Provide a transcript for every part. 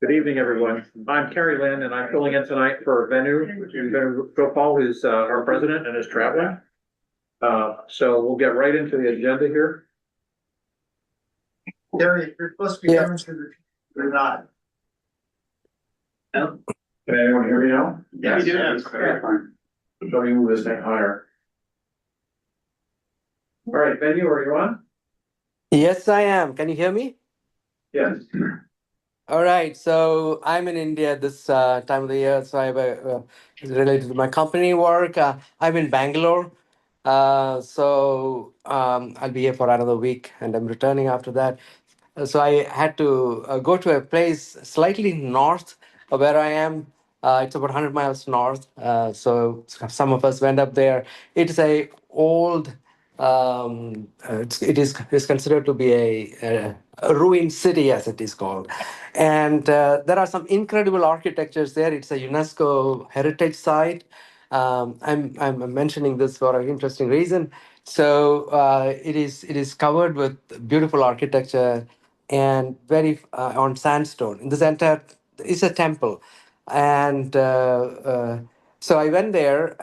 Good evening, everyone. I'm Kerry Lynn, and I'm filling in tonight for Venu Gopal, who's our president and is traveling. So we'll get right into the agenda here. Kerry, you're supposed to be coming to the, you're not. Can anyone hear me now? Yes. We do. Let me move this thing higher. All right, Venu, are you on? Yes, I am. Can you hear me? Yes. All right. So I'm in India this time of the year. So I have related to my company work. I'm in Bangalore. I'll be here for another week and I'm returning after that. So I had to go to a place slightly north of where I am. It's about 100 miles north. So some of us went up there. It's a old, it is considered to be a ruined city, as it is called. And there are some incredible architectures there. It's a UNESCO heritage site. I'm mentioning this for an interesting reason. So it is covered with beautiful architecture and very on sandstone. In this entire it's a temple, and so I went there.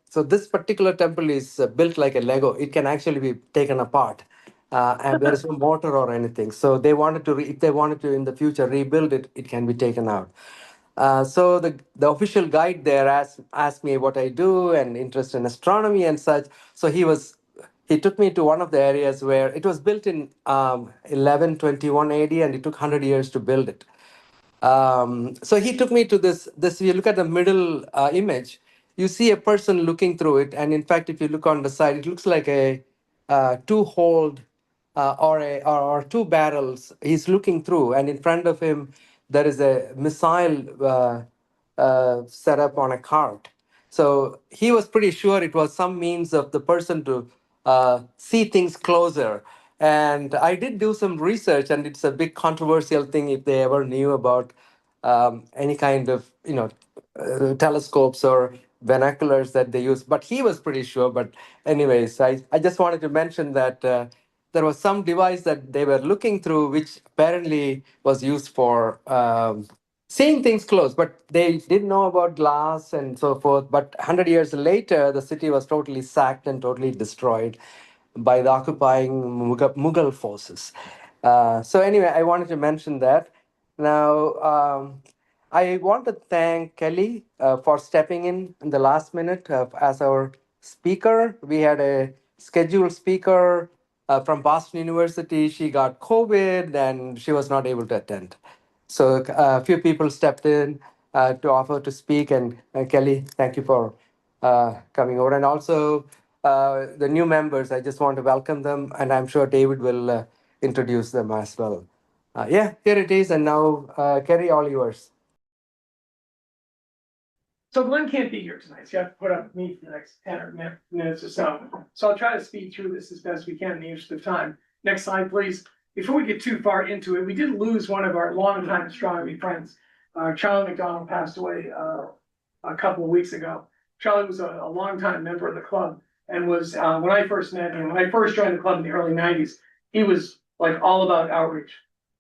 So this particular temple is built like a Lego. It can actually be taken apart. And there is no mortar or anything. So they wanted to, if they wanted to in the future rebuild it, it can be taken out. So the official guide there asked me what I do and interest in astronomy and such. So he took me to one of the areas where it was built in 1121 AD and it took 100 years to build it. So he took me to this. If you look at the middle image, you see a person looking through it. And in fact, if you look on the side, it looks like a two-holed or two barrels. He's looking through, and in front of him there is a missile set up on a cart. So he was pretty sure it was some means of the person to see things closer. And I did do some research, and it's a big controversial thing if they ever knew about any kind of telescopes or binoculars that they use. But he was pretty sure. But anyways, I just wanted to mention that there was some device that they were looking through, which apparently was used for seeing things close, but they didn't know about glass and so forth. But 100 years later, the city was totally sacked and totally destroyed by the occupying Mughal forces. So anyway, I wanted to mention that. Now, I want to thank Kelly for stepping in the last minute as our speaker. We had a scheduled speaker from Boston University. She got COVID and she was not able to attend. So a few people stepped in to offer to speak. And Kelly, thank you for coming over. And also the new members, I just want to welcome them. And I'm sure David will introduce them as well. Yeah, here it is. And now, Kerry, all yours. So Glenn can't be here tonight, so you have to put up with me for the next 10 or minutes or so. So I'll try to speed through this as best we can in the interest of time. Next slide, please. Before we get too far into it, we did lose one of our longtime astronomy friends. Charlie McDonald passed away a couple of weeks ago. Charlie was a longtime member of the club and was, when I first met him, when I first joined the club in the early 90s, he was like all about outreach.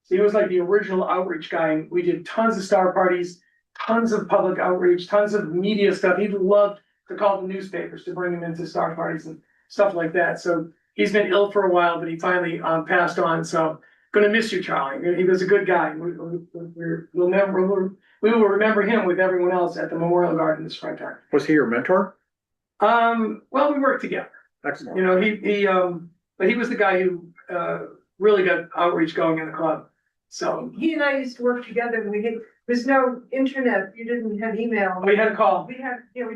So he was like the original outreach guy. We did tons of star parties, tons of public outreach, tons of media stuff. He loved to call the newspapers to bring him into star parties and stuff like that. So he's been ill for a while, but he finally passed on. So going to miss you, Charlie. He was a good guy. We will remember him with everyone else at the Memorial Garden this springtime. Was he your mentor? Well, we worked together. Excellent. You know, but he was the guy who really got outreach going in the club. So He and I used to work together. There's no internet. You didn't have email. we had a call. We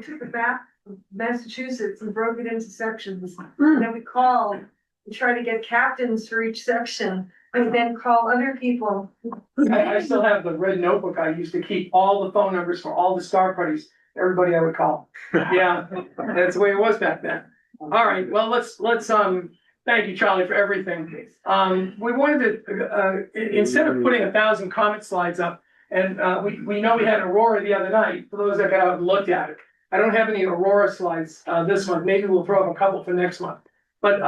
took the map of Massachusetts and broke it into sections. And then we called and try to get captains for each section and then call other people. I still have the red notebook. I used to keep all the phone numbers for all the star parties, everybody I would call. Yeah, that's the way it was back then. All right, well, let's thank you, Charlie, for everything. We wanted to, instead of putting 1,000 comment slides up, and we know we had Aurora the other night, for those that got out and looked at it. I don't have any Aurora slides this month. Maybe we'll throw up a couple for next month. But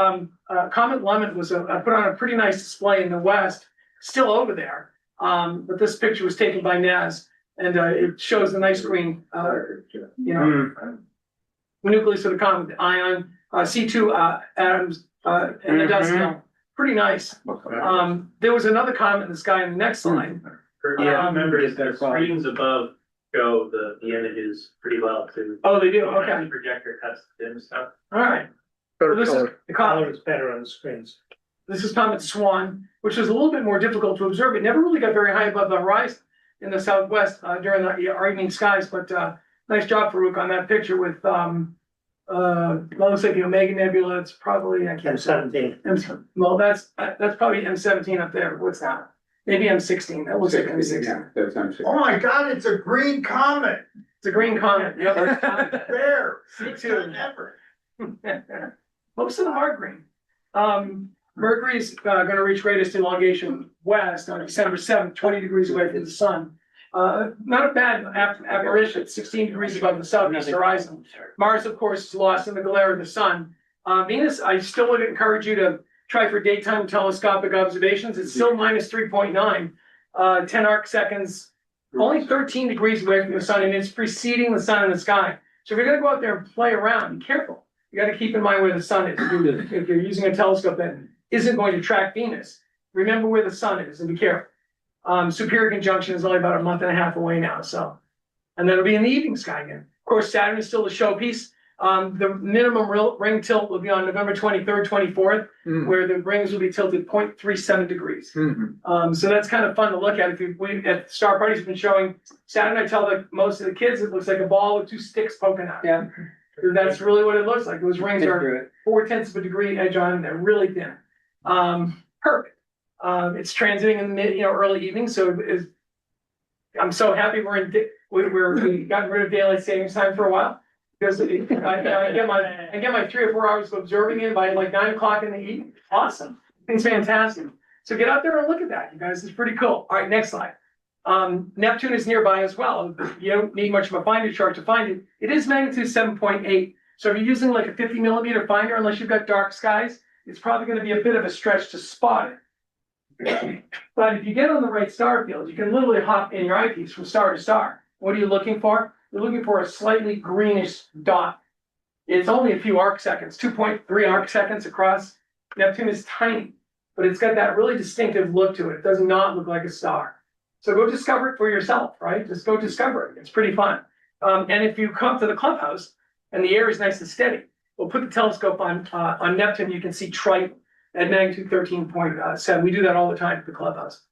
Comet Lemon was put on a pretty nice display in the West, still over there. But this picture was taken by NAS, and it shows the nice green, nucleus of the comet, the ion, C2 atoms, and the dust belt. Pretty nice. There was another comet in the sky in the next slide. Yeah, I remember is the screens above show the images pretty well too. Oh, they do, The okay, projector cuts the dim stuff. all right. Better So this is color. the comet. is better on the screens. This is Comet Swan, which was a little bit more difficult to observe. It never really got very high above the horizon in the southwest during the evening skies, but nice job, Farouk, on that picture with looks like the Omega Nebula. It's probably, I can't say. M17. Well, that's probably M17 up there. What's that? Maybe M16. That looks like M16. That's M16. Oh my God, it's a green comet. It's a green comet. Yep. There. C2. Ever. Most of them are green. Mercury's gonna reach greatest elongation west on December 7th, 20 degrees away from the sun. Not a bad apparition, 16 degrees above the southeast horizon. Mars, of course, is lost in the glare of the sun. Venus, I still would encourage you to try for daytime telescopic observations. It's still minus 3.9, 10 arc seconds, only 13 degrees away from the sun, and it's preceding the sun in the sky. So if you're gonna go out there and play around, be careful. You gotta keep in mind where the sun is. If you're using a telescope that isn't going to track Venus, remember where the sun is and be careful. Superior conjunction is only about a month and a half away now, so. And then it'll be in the evening sky again. Of course, Saturn is still the showpiece. The minimum ring tilt will be on November 23rd, 24th, where the rings will be tilted 0.37 degrees. So that's kind of fun to look at. At Star Parties, have been showing Saturn, I tell most of the kids, it looks like a ball with two sticks poking out. Yeah. That's really what it looks like. Those rings are 0.4 of a degree edge on, and they're really thin. Perfect. It's transiting in the early evening, so I'm so happy we got rid of daylight savings time for a while. Because I get my 3 or 4 hours of observing it by like 9 o'clock in the evening. Awesome. It's fantastic. So get out there and look at that, you guys. It's pretty cool. All right, next slide. Neptune is nearby as well. You don't need much of a finder chart to find it. It is magnitude 7.8. So if you're using like a 50 millimeter finder, unless you've got dark skies, it's probably going to be a bit of a stretch to spot it. But if you get on the right star field, you can literally hop in your eyepiece from star to star. What are you looking for? You're looking for a slightly greenish dot. It's only a few arc seconds, 2.3 arc seconds across. Neptune is tiny, but it's got that really distinctive look to it. It does not look like a star. So go discover it for yourself, right? Just go discover it. It's pretty fun. And if you come to the clubhouse and the air is nice and steady, we'll put the telescope on Neptune. You can see Triton at magnitude 13.7. We do that all the time at the clubhouse.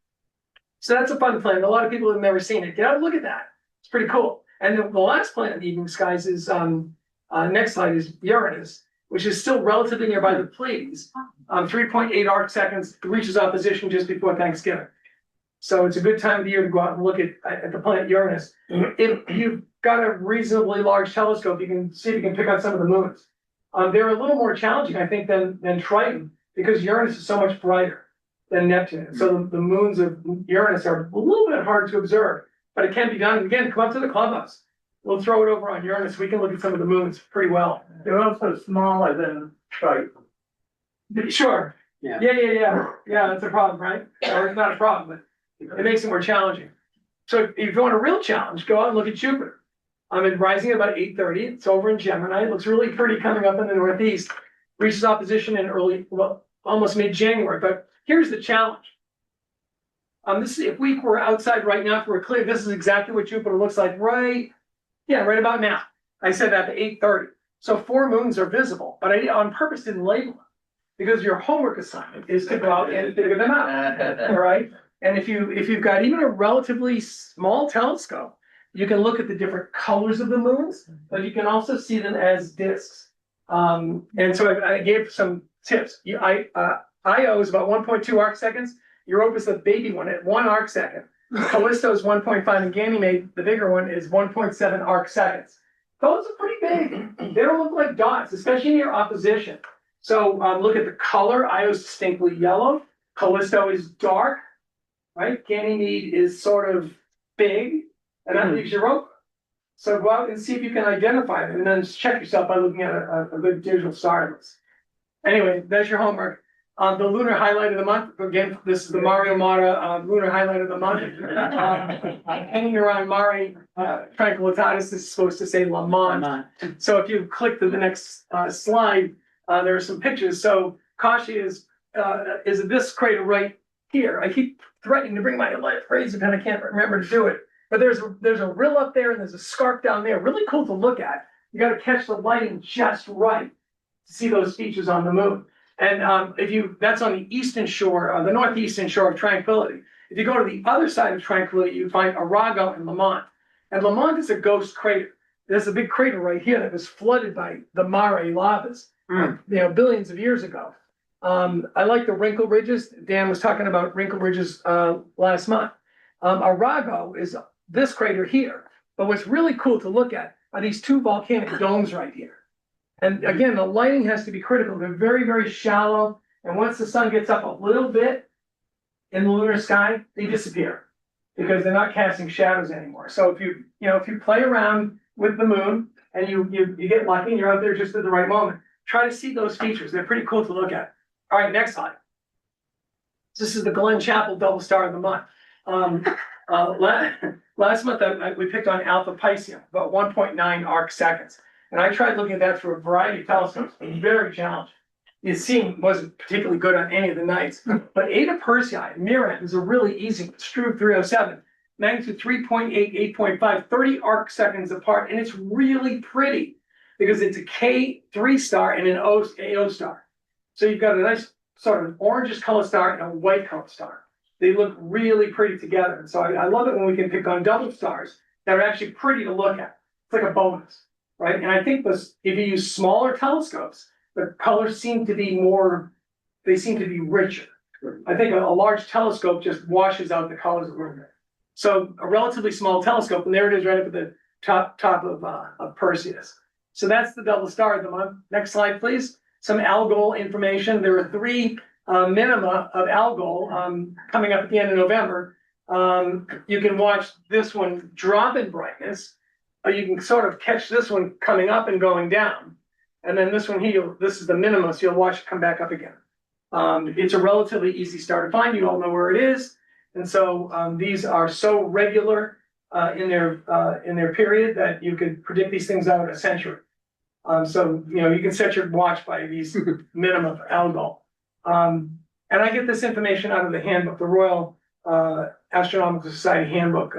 So that's a fun planet. A lot of people have never seen it. Get out and look at that. It's pretty cool. And the last planet in the evening skies is, next slide is Uranus, which is still relatively nearby the Pleiades. 3.8 arc seconds, reaches opposition just before Thanksgiving. So it's a good time of the year to go out and look at the planet Uranus. If you've got a reasonably large telescope, you can see if you can pick out some of the moons. They're a little more challenging, I think, than Triton, because Uranus is so much brighter than Neptune. So the moons of Uranus are a little bit hard to observe, but it can be done. Again, come up to the clubhouse. We'll throw it over on Uranus. We can look at some of the moons pretty well. They're also smaller than Triton. Sure. Yeah. Yeah, that's a problem, right? Or it's not a problem, but it makes it more challenging. So if you want a real challenge, go out and look at Jupiter. It's rising at about 8:30. It's over in Gemini. It looks really pretty coming up in the northeast. Reaches opposition in almost mid-January. But here's the challenge. If we were outside right now, if we're clear, this is exactly what Jupiter looks like right about now. I said that at 8:30. So 4 moons are visible, but I on purpose didn't label them because your homework assignment is to go out and figure them out. All right. And if you've got even a relatively small telescope, you can look at the different colors of the moons, but you can also see them as disks. And so I gave some tips. Io is about 1.2 arc seconds. Europa is the baby one at 1 arc second. Callisto is 1.5, and Ganymede, the bigger one, is 1.7 arc seconds. Those are pretty big. They don't look like dots, especially near opposition. So look at the color. Io is distinctly yellow. Callisto is dark, right? Ganymede is sort of big, and that leaves Europa. So go out and see if you can identify them, and then just check yourself by looking at a good digital star list. Anyway, that's your homework. The lunar highlight of the month, again, this is the Mario Mata, lunar highlight of the month. Hanging around Mare, Tranquillitatis, this is supposed to say Lamont. So if you click to the next, slide, there are some pictures. So Kashi is this crater right here. I keep threatening to bring my razor pen, I can't remember to do it. But there's a rill up there and there's a scarp down there, really cool to look at. You gotta catch the lighting just right to see those features on the moon. And that's on the eastern shore, the northeastern shore of Tranquility. If you go to the other side of Tranquility, you find Arago and Lamont. And Lamont is a ghost crater. There's a big crater right here that was flooded by the Mare lavas, billions of years ago. I like the wrinkle ridges. Dan was talking about wrinkle ridges last month. Arago is this crater here. But what's really cool to look at are these two volcanic domes right here. And again, the lighting has to be critical. They're very, very shallow. And once the sun gets up a little bit in the lunar sky, they disappear because they're not casting shadows anymore. So if you play around with the moon and you get lucky and you're out there just at the right moment, try to see those features. They're pretty cool to look at. All right, next slide. This is the Glen Chapel double star of the month. Last month we picked on Alpha Piscium, about 1.9 arc seconds. And I tried looking at that through a variety of telescopes. It was very challenging. The seeing wasn't particularly good on any of the nights. But Eta Persei, Mirror is a really easy one. Struve 307, magnitude 3.8, 8.5, 30 arc seconds apart. And it's really pretty because it's a K3 star and an AO star. So you've got a nice sort of orangish color star and a white color star. They look really pretty together. And so I love it when we can pick on double stars that are actually pretty to look at. It's like a bonus. Right, and I think if you use smaller telescopes, the colors seem to be richer. I think a large telescope just washes out the colors a little bit. So a relatively small telescope, and there it is right up at the top of Perseus. So that's the double star of the month. Next slide, please. Some Algol information. There are 3 minima of Algol coming up at the end of November. You can watch this one drop in brightness. You can sort of catch this one coming up and going down. And then this one here, this is the minimum, so you'll watch it come back up again. It's a relatively easy star to find. You all know where it is. And so these are so regular in their period that you could predict these things out a century. So, you can set your watch by these minimum of Algol. And I get this information out of the handbook, the Royal Astronomical Society handbook.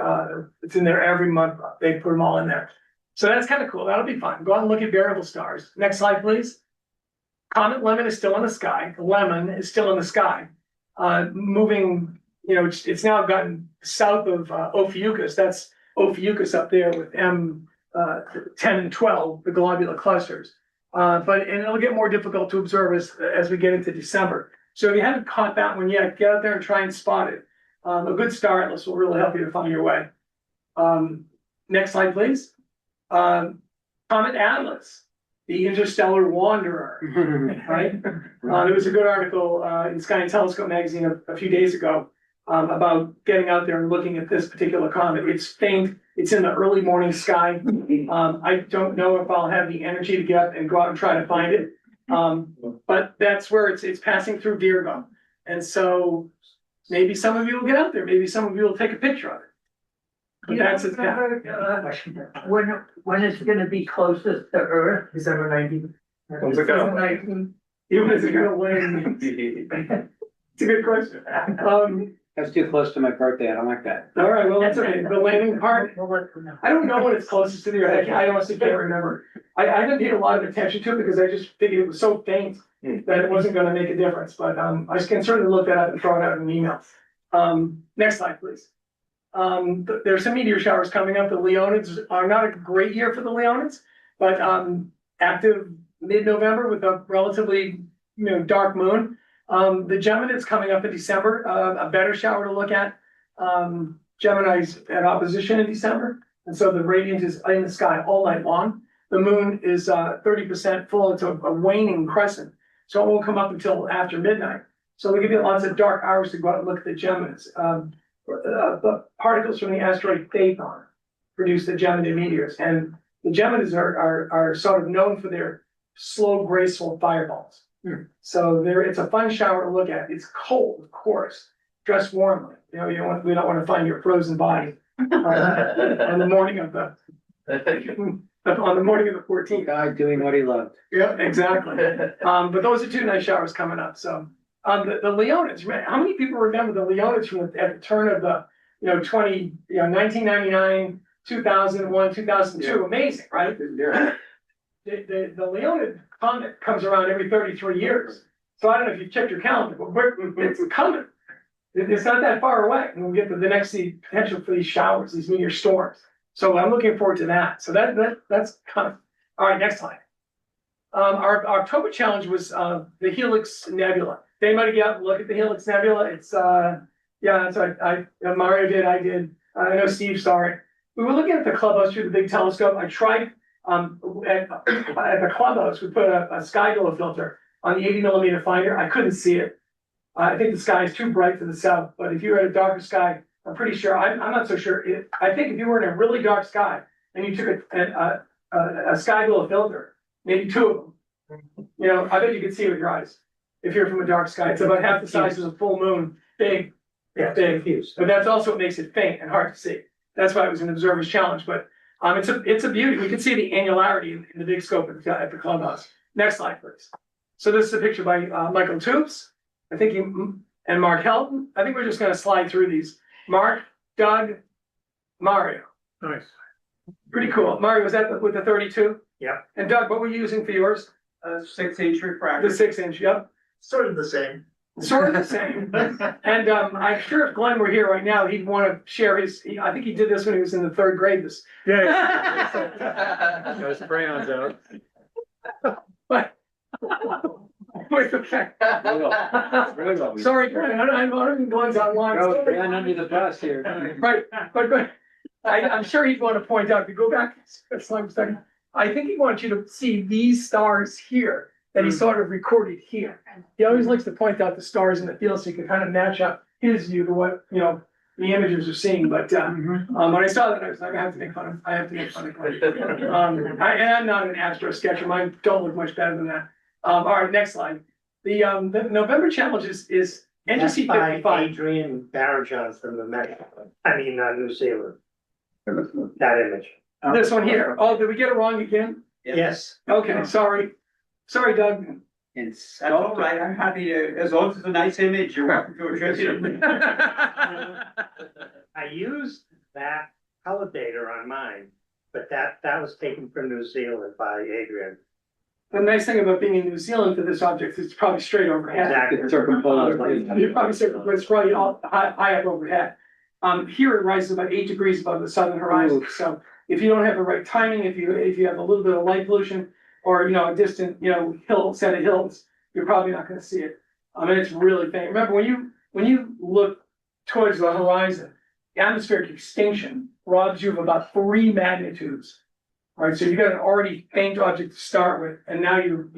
It's in there every month. They put them all in there. So that's kind of cool. That'll be fun. Go out and look at variable stars. Next slide, please. Comet Lemon is still in the sky. Lemon is still in the sky. Moving, it's now gotten south of Ophiuchus. That's Ophiuchus up there with M10 and 12, the globular clusters. But it'll get more difficult to observe as we get into December. So if you haven't caught that one yet, get out there and try and spot it. A good star atlas will really help you to find your way. Next slide, please. Comet Atlas, the interstellar wanderer, right? There was a good article in Sky and Telescope magazine a few days ago about getting out there and looking at this particular comet. It's faint. It's in the early morning sky. I don't know if I'll have the energy to get up and go out and try to find it. But that's where it's passing through Virgo. And so maybe some of you will get out there. Maybe some of you will take a picture of it. But that's its path. When it's gonna be closest to Earth? December 19th. Even if it's gonna win. It's a good question. That's too close to my birthday. I don't like that. All right, well, that's okay. The landing part, I don't know when it's closest to the Earth. I honestly can't remember. I didn't pay a lot of attention to it because I just figured it was so faint that it wasn't gonna make a difference. But I can certainly look that up and throw it out in an email. Next slide, please. There's some meteor showers coming up. The Leonids are not a great year for the Leonids, but active mid-November with a relatively dark moon. The Geminids coming up in December, a better shower to look at. Gemini's at opposition in December, and so the radiant is in the sky all night long. The moon is 30% full. It's a waning crescent, so it won't come up until after midnight. So we give you lots of dark hours to go out and look at the Geminis. The particles from the asteroid Phaethon produce the Geminid meteors, and the Geminis are sort of known for their slow, graceful fireballs. So it's a fun shower to look at. It's cold, of course. Dress warmly. You know, we don't want to find your frozen body on the morning of the on the morning of the 14th. Guy doing what he loved. Yeah, exactly. But those are two nice showers coming up. So, the Leonids, how many people remember the Leonids from at the turn of the, 1999, 2001, 2002? Amazing, right? The Leonid comet comes around every 33 years. So I don't know if you checked your calendar, but it's coming. It's not that far away. And we'll get to the next potential for these showers, these meteor storms. So I'm looking forward to that. So that's kind of, all right, next slide. Our October challenge was the Helix Nebula. Did anybody get out and look at the Helix Nebula? It's that's what Mario did, I did. I know Steve saw it. We were looking at the clubhouse through the big telescope. I tried at the clubhouse, we put a sky glow filter on the 80mm finder. I couldn't see it. I think the sky is too bright for the south, but if you were at a darker sky, I'm pretty sure, I'm not so sure. I think if you were in a really dark sky and you took a sky glow filter, maybe two of them, I bet you could see it with your eyes. If you're from a dark sky, it's about half the size of the full moon, big, big. But that's also what makes it faint and hard to see. That's why it was an observer's challenge, but it's a beauty. We can see the annularity in the big scope at the clubhouse. Next slide, please. So this is a picture by Michael Toops, I think and Mark Helton. I think we're just gonna slide through these. Mark, Doug, Mario. Nice. Pretty cool. Mario, was that with the 32? Yeah. And Doug, what were you using for yours? 6-inch refractor. The 6-inch, yep. Sort of the same. Sort of the same. And I'm sure if Glenn were here right now, he'd want to share I think he did this when he was in the 3rd grade. Yeah. Those crayons out. But wait, okay. Sorry, Glenn, I don't think Glenn's online. Ran under the bus here. Right, but I'm sure he'd want to point out, if you go back a second, I think he wants you to see these stars here that he sort of recorded here. He always likes to point out the stars in the field so you can kind of match up his view to what, the imagers are seeing. But when I saw that, I was like, I have to make fun of Glenn. I'm not an astro sketcher. Mine don't look much better than that. All right, next slide. The November challenge is NGC 55. Adrian Barrajon from New Zealand. That image. This one here. Oh, did we get it wrong again? Yes. Okay, sorry. Sorry, Doug. That's all right, I'm happy to, as long as it's a nice image, you're welcome to attribute. I used that color data on mine, but that was taken from New Zealand by Adrian. The nice thing about being in New Zealand for this object is it's probably straight overhead. Exactly. You're probably circumpolar, it's probably all high up overhead. Here it rises about 8 degrees above the southern horizon. So if you don't have the right timing, if you have a little bit of light pollution, or a distant set of hills, you're probably not going to see it. And it's really faint. Remember, when you look towards the horizon, the atmospheric extinction robs you of about 3 magnitudes. Right, so you've got an already faint object to start with, and now you're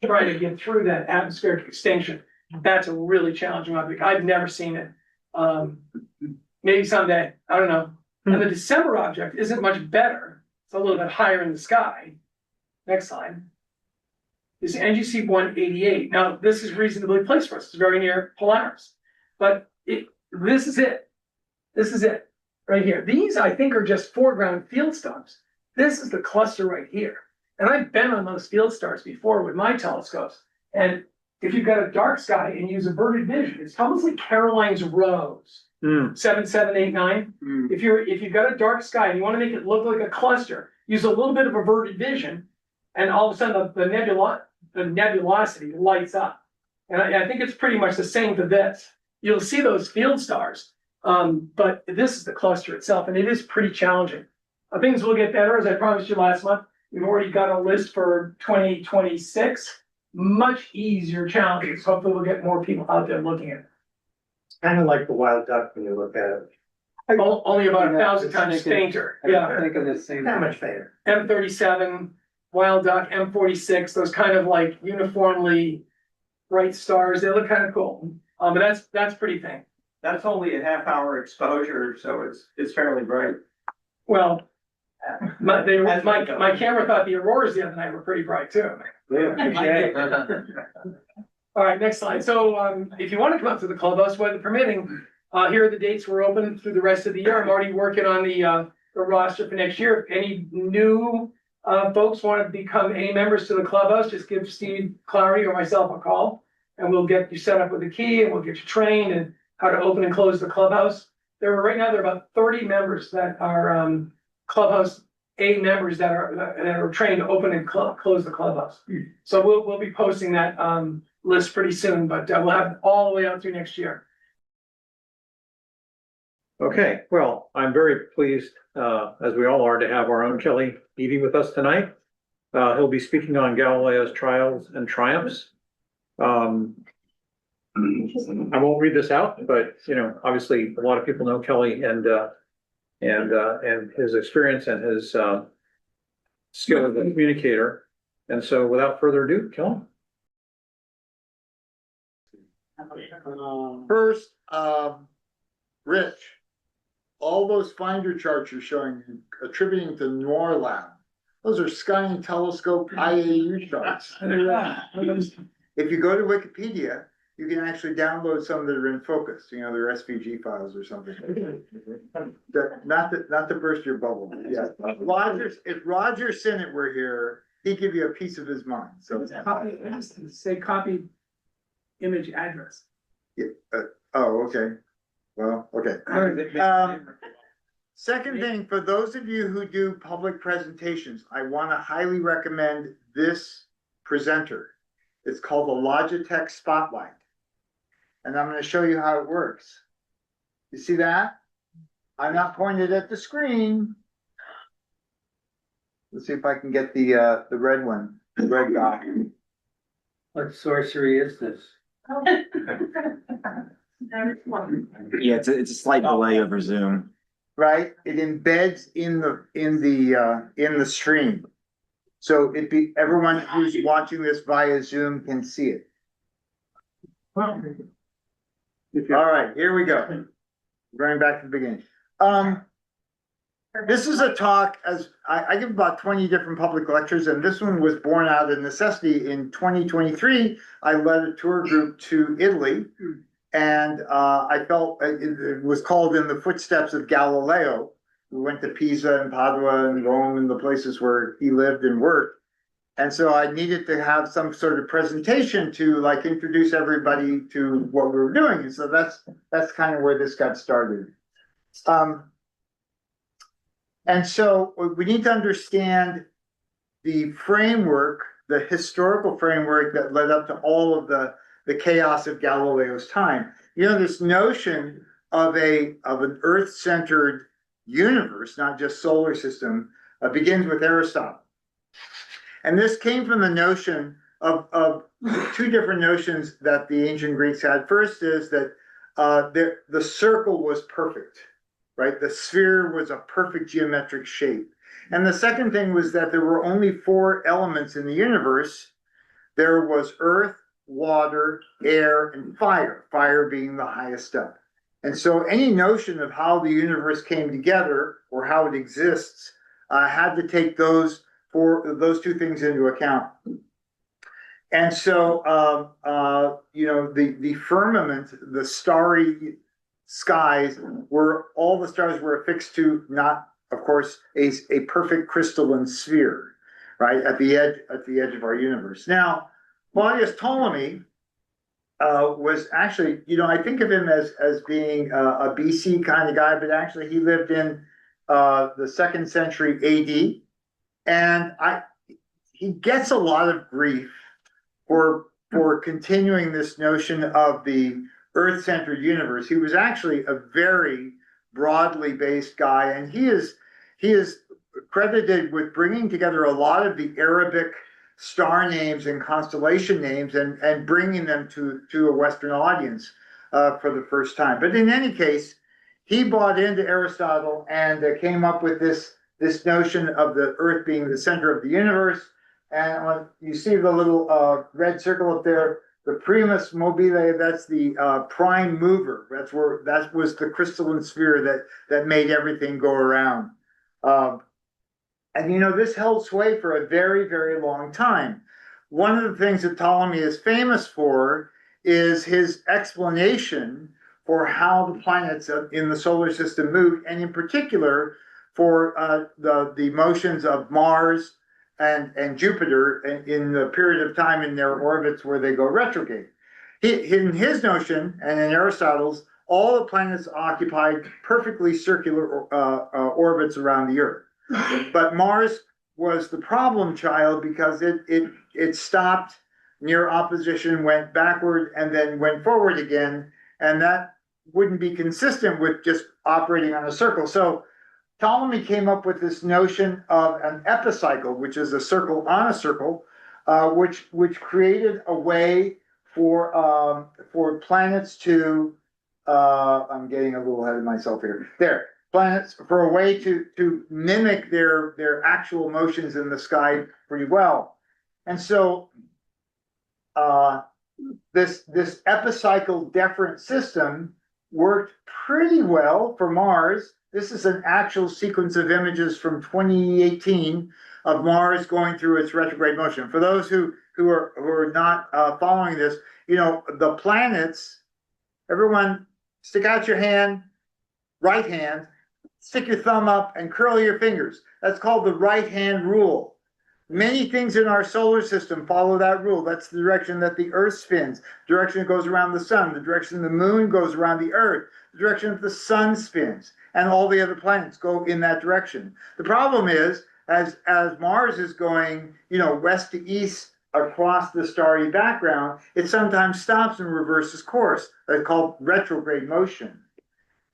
trying to get through that atmospheric extinction. That's a really challenging object. I've never seen it. Maybe someday, I don't know. And the December object isn't much better. It's a little bit higher in the sky. Next slide. Is NGC 188. Now, this is reasonably placed for us. It's very near Polaris. But this is it. This is it right here. These, I think, are just foreground field stars. This is the cluster right here. And I've been on those field stars before with my telescopes. And if you've got a dark sky and use averted vision, it's almost like Caroline's Rose. 7, 7, 8, 9. If you've got a dark sky and you want to make it look like a cluster, use a little bit of averted vision. And all of a sudden the nebulosity lights up. And I think it's pretty much the same for this. You'll see those field stars, but this is the cluster itself, and it is pretty challenging. Things will get better, as I promised you last month. We've already got a list for 2026. Much easier challenges. Hopefully we'll get more people out there looking at it. Kind of like the wild duck when you look at it. Only about 1,000 times fainter. Yeah. Think of the same. Not much fainter. M37, wild duck, M46, those kind of like uniformly bright stars. They look kind of cool. But that's pretty faint. That's only a half-hour exposure, so it's fairly bright. Well, my camera thought the auroras the other night were pretty bright too. All right, next slide. So, if you want to come up to the clubhouse, weather permitting, here are the dates we're open through the rest of the year. I'm already working on the roster for next year. If any new, folks want to become A members to the clubhouse, just give Steve Clary or myself a call. And we'll get you set up with a key and we'll get you trained and how to open and close the clubhouse. Right now, there are about 30 members that are, clubhouse A members that are trained to open and close the clubhouse. So we'll be posting that, list pretty soon, but we'll have it all the way out through next year. Okay, well, I'm very pleased, as we all are, to have our own Kelly Beatty with us tonight. He'll be speaking on Galileo's trials and triumphs. I won't read this out, but obviously a lot of people know Kelly and his experience and his skill as a communicator. And so without further ado, Kelly. First, Rich, all those finder charts you're showing, attributing to NORLAB, those are Sky and Telescope IAU charts. If you go to Wikipedia, you can actually download some that are in focus, they're SVG files or something. Not to burst your bubble, yeah. If Roger Sinnott were here, he'd give you a piece of his mind, so. It has to say copy image address. Yeah, oh, okay, well, okay. Second thing, for those of you who do public presentations, I want to highly recommend this presenter. It's called the Logitech Spotlight. And I'm going to show you how it works. You see that? I'm not pointed at the screen. Let's see if I can get the red one, the red dot. What sorcery is this? Yeah, it's a slight delay over Zoom. Right? It embeds in the stream. So everyone who's watching this via Zoom can see it. All right, here we go. Going back to the beginning. This is a talk, as I give about 20 different public lectures, and this one was born out of necessity. In 2023, I led a tour group to Italy, and I felt it was called in the footsteps of Galileo. We went to Pisa and Padua and Rome and the places where he lived and worked. And so I needed to have some sort of presentation to introduce everybody to what we were doing. And so that's kind of where this got started. And so we need to understand the framework, the historical framework that led up to all of the chaos of Galileo's time. This notion of an Earth-centered universe, not just solar system, begins with Aristotle. And this came from the notion of two different notions that the ancient Greeks had. First is that the circle was perfect, right? The sphere was a perfect geometric shape. And the second thing was that there were only four elements in the universe. There was earth, water, air, and fire, fire being the highest up. And so any notion of how the universe came together or how it exists had to take those two things into account. And so, the firmament, the starry skies, all the stars were affixed to not, of course, a perfect crystalline sphere, right, at the edge of our universe. Now, Claudius Ptolemy was actually, I think of him as being a BC kind of guy, but actually he lived in the 2nd century AD. And he gets a lot of grief for continuing this notion of the Earth-centered universe. He was actually a very broadly based guy, and he is credited with bringing together a lot of the Arabic star names and constellation names and bringing them to a Western audience for the first time. But in any case, he bought into Aristotle and came up with this notion of the Earth being the center of the universe. And when you see the little red circle up there, the primus mobile, that's the prime mover. That was the crystalline sphere that made everything go around. And this held sway for a very, very long time. one of the things that Ptolemy is famous for is his explanation for how the planets in the solar system move, and in particular for the motions of Mars and Jupiter in the period of time in their orbits where they go retrograde. In his notion and in Aristotle's, all the planets occupied perfectly circular orbits around the Earth. But Mars was the problem child because it stopped near opposition, went backward, and then went forward again, and that wouldn't be consistent with just operating on a circle. So Ptolemy came up with this notion of an epicycle, which is a circle on a circle, which created a way for planets to I'm getting a little ahead of myself here. Planets for a way to mimic their actual motions in the sky pretty well. And so this epicycle deferent system worked pretty well for Mars. This is an actual sequence of images from 2018 of Mars going through its retrograde motion. For those who are not following this, the planets, everyone stick out your hand, right hand, stick your thumb up and curl your fingers. That's called the right hand rule. Many things in our solar system follow that rule. That's the direction that the Earth spins, the direction it goes around the sun, the direction the moon goes around the Earth, the direction that the sun spins, and all the other planets go in that direction. The problem is, as Mars is going, west to east across the starry background, it sometimes stops and reverses course. That's called retrograde motion.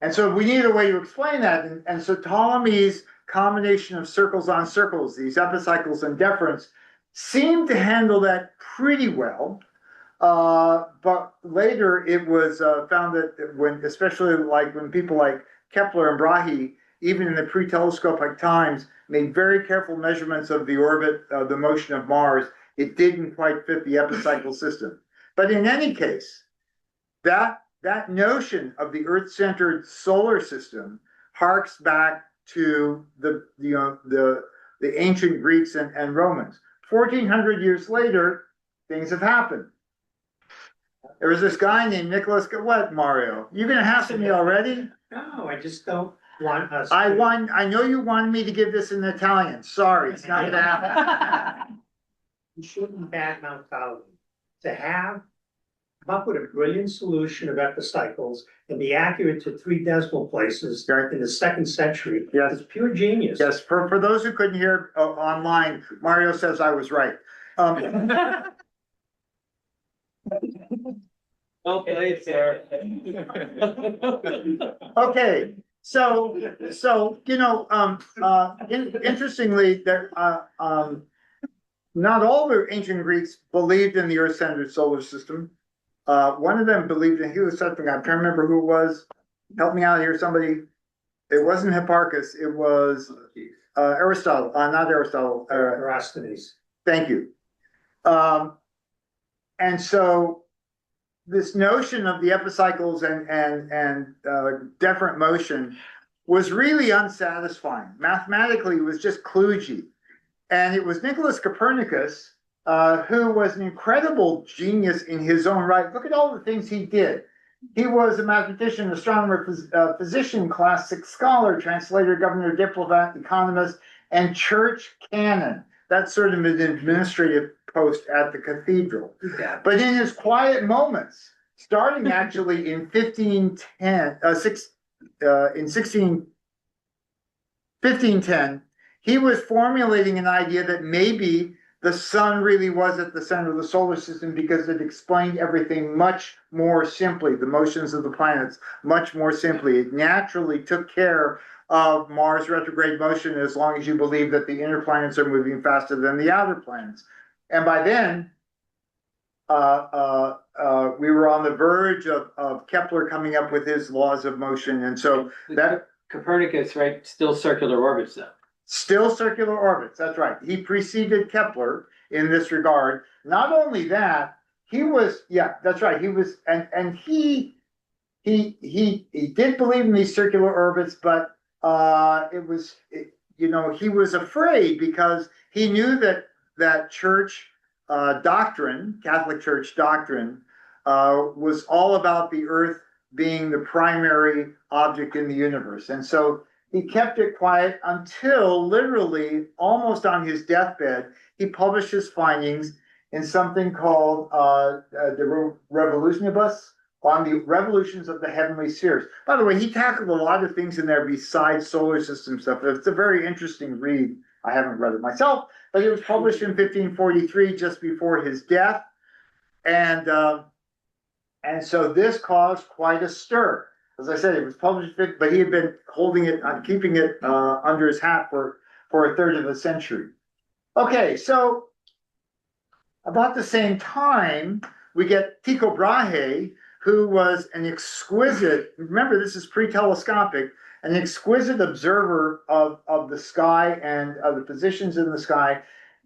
And so we need a way to explain that. And so Ptolemy's combination of circles on circles, these epicycles and deferents, seemed to handle that pretty well. But later it was found that especially when people like Kepler and Brahe, even in the pre-telescopic times, made very careful measurements of the orbit, the motion of Mars, it didn't quite fit the epicycle system. But in any case, that notion of the Earth-centered solar system harks back to the ancient Greeks and Romans. 1,400 years later, things have happened. There was this guy named Nicholas. What, Mario? You're going to hassle me already? No, I just don't want us. I know you wanted me to give this in Italian. Sorry, it's not going to happen. You shouldn't badmouth Ptolemy. To come up with a brilliant solution of epicycles and be accurate to 3 decimal places in the 2nd century. Yes. It's pure genius. Yes, for those who couldn't hear online, Mario says I was right. Well played, sir. Okay, so interestingly, there not all the ancient Greeks believed in the Earth-centered solar system. One of them believed in heliocentric. I can't remember who it was. Help me out here, somebody. It wasn't Hipparchus. It was Aristotle. Not Aristotle. Eratosthenes. Thank you. And so this notion of the epicycles and deferent motion was really unsatisfying. Mathematically, it was just kludgy. And it was Nicholas Copernicus, who was an incredible genius in his own right. Look at all the things he did. He was a mathematician, astronomer, physician, classic scholar, translator, governor, diplomat, economist, and church canon. That's sort of an administrative post at the cathedral. Yeah. But in his quiet moments, starting actually in 1510, he was formulating an idea that maybe the sun really was at the center of the solar system because it explained everything much more simply, the motions of the planets much more simply. It naturally took care of Mars retrograde motion as long as you believe that the inner planets are moving faster than the outer planets. And by then, we were on the verge of Kepler coming up with his laws of motion. And so that Copernicus, right? Still circular orbits, though. Still circular orbits, that's right. He preceded Kepler in this regard. Not only that, he was, yeah, that's right. He was, and he did believe in these circular orbits, but he was afraid because he knew that church doctrine, Catholic Church doctrine, was all about the earth being the primary object in the universe. And so he kept it quiet until literally almost on his deathbed, he published his findings in something called the Revolutionibus, on the revolutions of the heavenly spheres. By the way, he tackled a lot of things in there besides solar system stuff. It's a very interesting read. I haven't read it myself, but it was published in 1543, just before his death. And so this caused quite a stir. As I said, it was published, but he had been holding it, keeping it under his hat for a third of a century. Okay, so about the same time, we get Tycho Brahe, who was an exquisite, remember this is pre-telescopic, an exquisite observer of the sky and of the positions in the sky.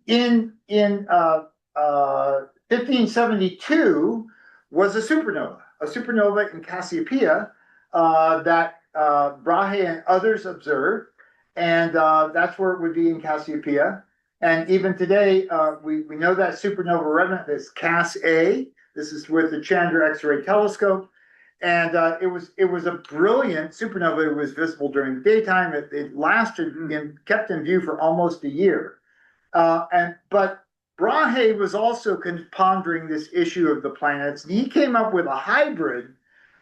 In 1572 was a supernova in Cassiopeia that Brahe and others observed, and that's where it would be in Cassiopeia. And even today, we know that supernova remnant is Cass A. This is with the Chandra X-ray telescope, and it was a brilliant supernova. It was visible during the daytime. It lasted and kept in view for almost a year. But Brahe was also pondering this issue of the planets, and he came up with a hybrid,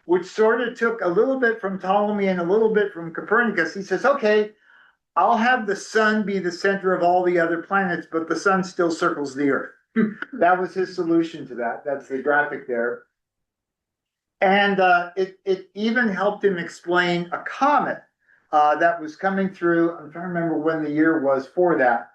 which sort of took a little bit from Ptolemy and a little bit from Copernicus. He says, okay, I'll have the sun be the center of all the other planets, but the sun still circles the earth. That was his solution to that. That's the graphic there. And it even helped him explain a comet that was coming through. I'm trying to remember when the year was for that.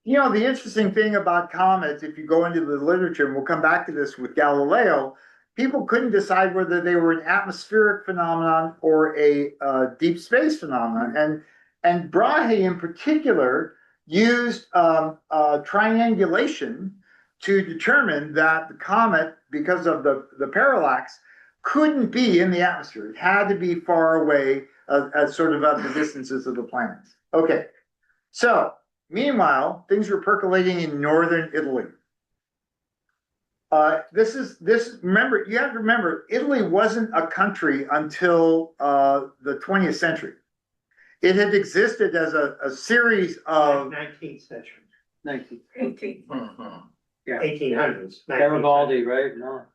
You know, the interesting thing about comets, if you go into the literature, and we'll come back to this with Galileo, people couldn't decide whether they were an atmospheric phenomenon or a deep space phenomenon. And Brahe in particular used triangulation to determine that the comet, because of the parallax, couldn't be in the atmosphere. It had to be far away at sort of at the distances of the planets. Okay, so meanwhile, things were percolating in northern Italy. Remember, you have to remember, Italy wasn't a country until the 20th century. It had existed as a series of 19th century, 18. Yeah. 1800s. Garibaldi, right? No.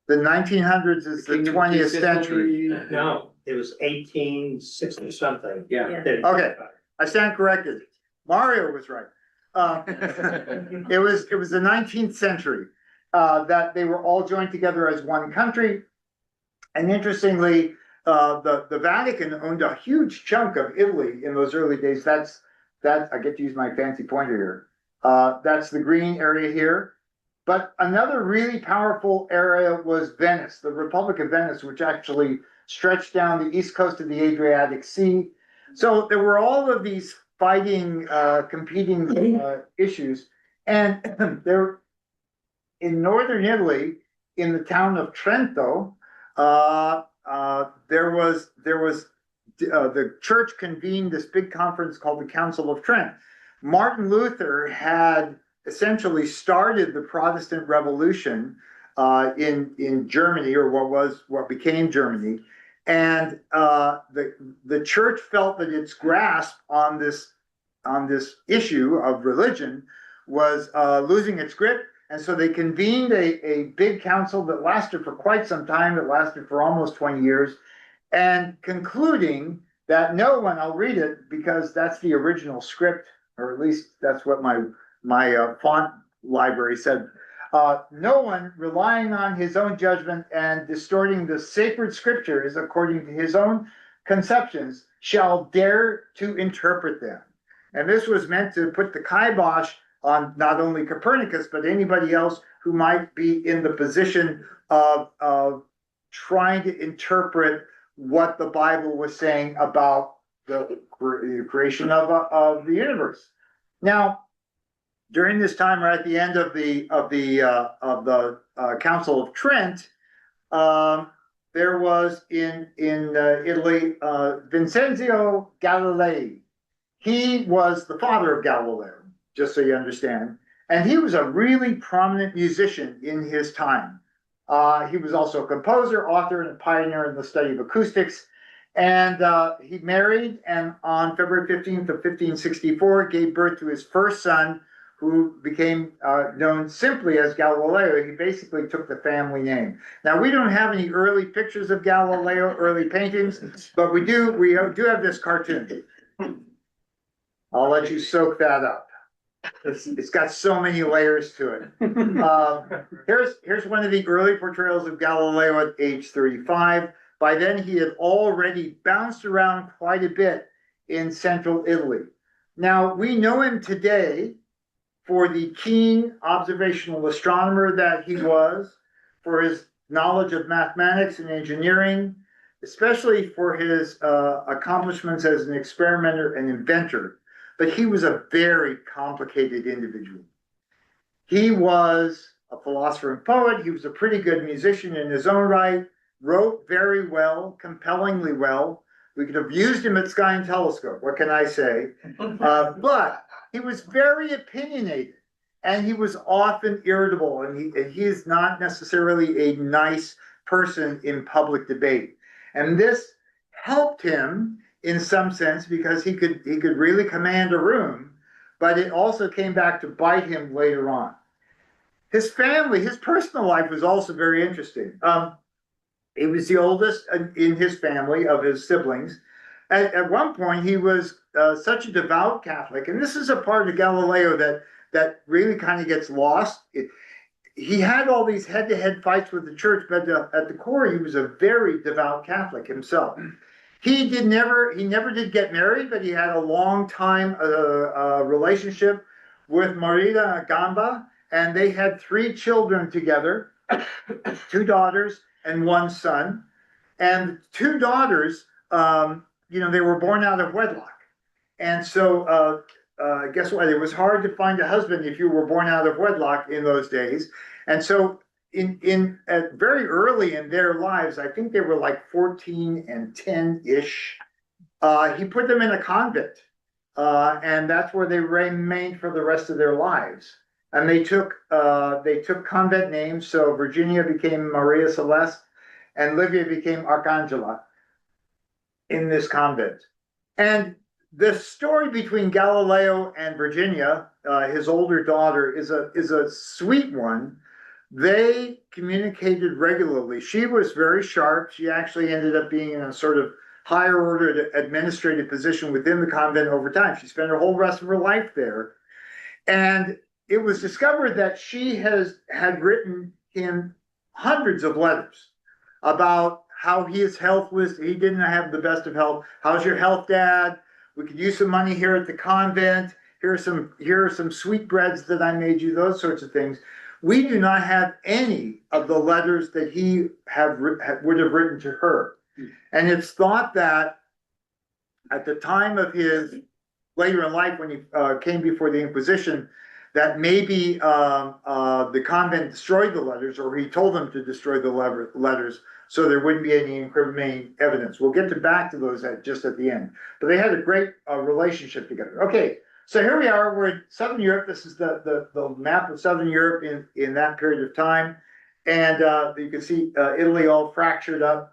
the 1900s is the 20th century. No, it was 1860 something. Yeah. Okay, I stand corrected. Mario was right. It was the 19th century that they were all joined together as one country. And interestingly, the Vatican owned a huge chunk of Italy in those early days. I get to use my fancy pointer here. That's the green area here. But another really powerful area was Venice, the Republic of Venice, which actually stretched down the east coast of the Adriatic Sea. So there were all of these fighting, competing issues. And there, in northern Italy, in the town of Trento, there was the church convened this big conference called the Council of Trent. Martin Luther had essentially started the Protestant Revolution in Germany, or what became Germany, and the church felt that its grasp on this issue of religion was losing its grip. And so they convened a big council that lasted for quite some time. It lasted for almost 20 years, and concluding that no one, I'll read it because that's the original script, or at least that's what my font library said. No one relying on his own judgment and distorting the sacred scriptures according to his own conceptions shall dare to interpret them. And this was meant to put the kibosh on not only Copernicus, but anybody else who might be in the position of trying to interpret what the Bible was saying about the creation of the universe. Now, during this time, right at the end of the Council of Trent, there was in Italy Vincenzo Galilei. He was the father of Galileo, just so you understand. And he was a really prominent musician in his time. He was also a composer, author, and a pioneer in the study of acoustics. And he married, and on February 15th of 1564, gave birth to his first son, who became known simply as Galileo. He basically took the family name. Now, we don't have any early pictures of Galileo, early paintings, but we do have this cartoon. I'll let you soak that up. It's got so many layers to it. Here's one of the early portrayals of Galileo at age 35. By then, he had already bounced around quite a bit in central Italy. Now, we know him today for the keen observational astronomer that he was, for his knowledge of mathematics and engineering, especially for his accomplishments as an experimenter and inventor. But he was a very complicated individual. He was a philosopher and poet. He was a pretty good musician in his own right, wrote very well, compellingly well. We could have used him at Sky and Telescope, what can I say? But he was very opinionated, and he was often irritable, and he is not necessarily a nice person in public debate. And this helped him in some sense because he could really command a room, but it also came back to bite him later on. His family, his personal life was also very interesting. He was the oldest in his family of his siblings. At one point, he was such a devout Catholic, and this is a part of Galileo that really kind of gets lost. He had all these head-to-head fights with the church, but at the core, he was a very devout Catholic himself. He never did get married, but he had a long time relationship with Maria Gamba, and they had 3 children together, 2 daughters and 1 son. And 2 daughters, they were born out of wedlock. And so guess what? It was hard to find a husband if you were born out of wedlock in those days. And so very early in their lives, I think they were like 14 and 10-ish, he put them in a convent. And that's where they remained for the rest of their lives. And they took convent names. So Virginia became Maria Celeste and Livia became Arcangela in this convent. And the story between Galileo and Virginia, his older daughter, is a sweet one. They communicated regularly. She was very sharp. She actually ended up being in a sort of higher order administrative position within the convent over time. She spent her whole rest of her life there. And it was discovered that she had written him hundreds of letters about how his health was. He didn't have the best of health. How's your health, Dad? We could use some money here at the convent. Here are some sweetbreads that I made you, those sorts of things. We do not have any of the letters that he would have written to her. And it's thought that at the time of his later in life, when he came before the Inquisition, that maybe the convent destroyed the letters, or he told them to destroy the letters, so there wouldn't be any incriminating evidence. We'll get back to those just at the end. But they had a great relationship together. Okay, so here we are. We're in Southern Europe. This is the map of Southern Europe in that period of time. And you can see Italy all fractured up.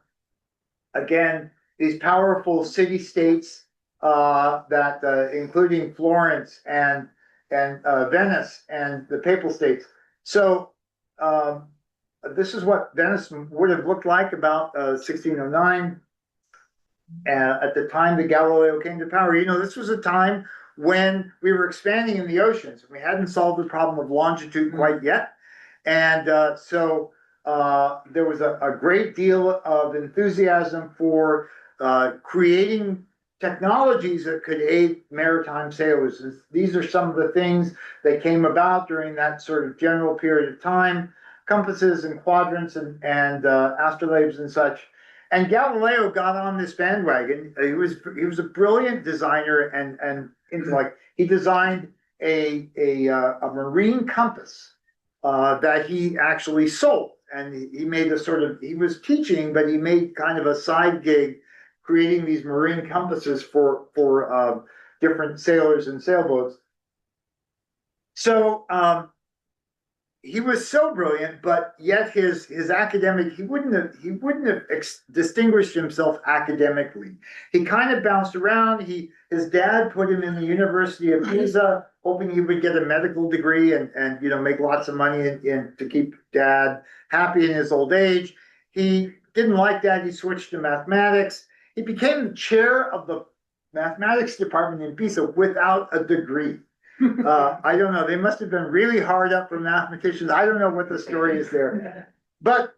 Again, these powerful city-states that including Florence and Venice and the Papal States. So this is what Venice would have looked like about 1609. At the time that Galileo came to power, this was a time when we were expanding in the oceans. We hadn't solved the problem of longitude quite yet. And so there was a great deal of enthusiasm for creating technologies that could aid maritime sailors. These are some of the things that came about during that sort of general period of time: compasses and quadrants and astrolabes and such. And Galileo got on this bandwagon. He was a brilliant designer and intellect. He designed a marine compass that he actually sold, and he made he was teaching, but he made kind of a side gig, creating these marine compasses for different sailors and sailboats. So, he was so brilliant, but yet his academic, he wouldn't have distinguished himself academically. He kind of bounced around. His dad put him in the University of Pisa, hoping he would get a medical degree and make lots of money and to keep dad happy in his old age. He didn't like that. He switched to mathematics. He became the chair of the mathematics department in Pisa without a degree. I don't know. They must have been really hard up for mathematicians. I don't know what the story is there. But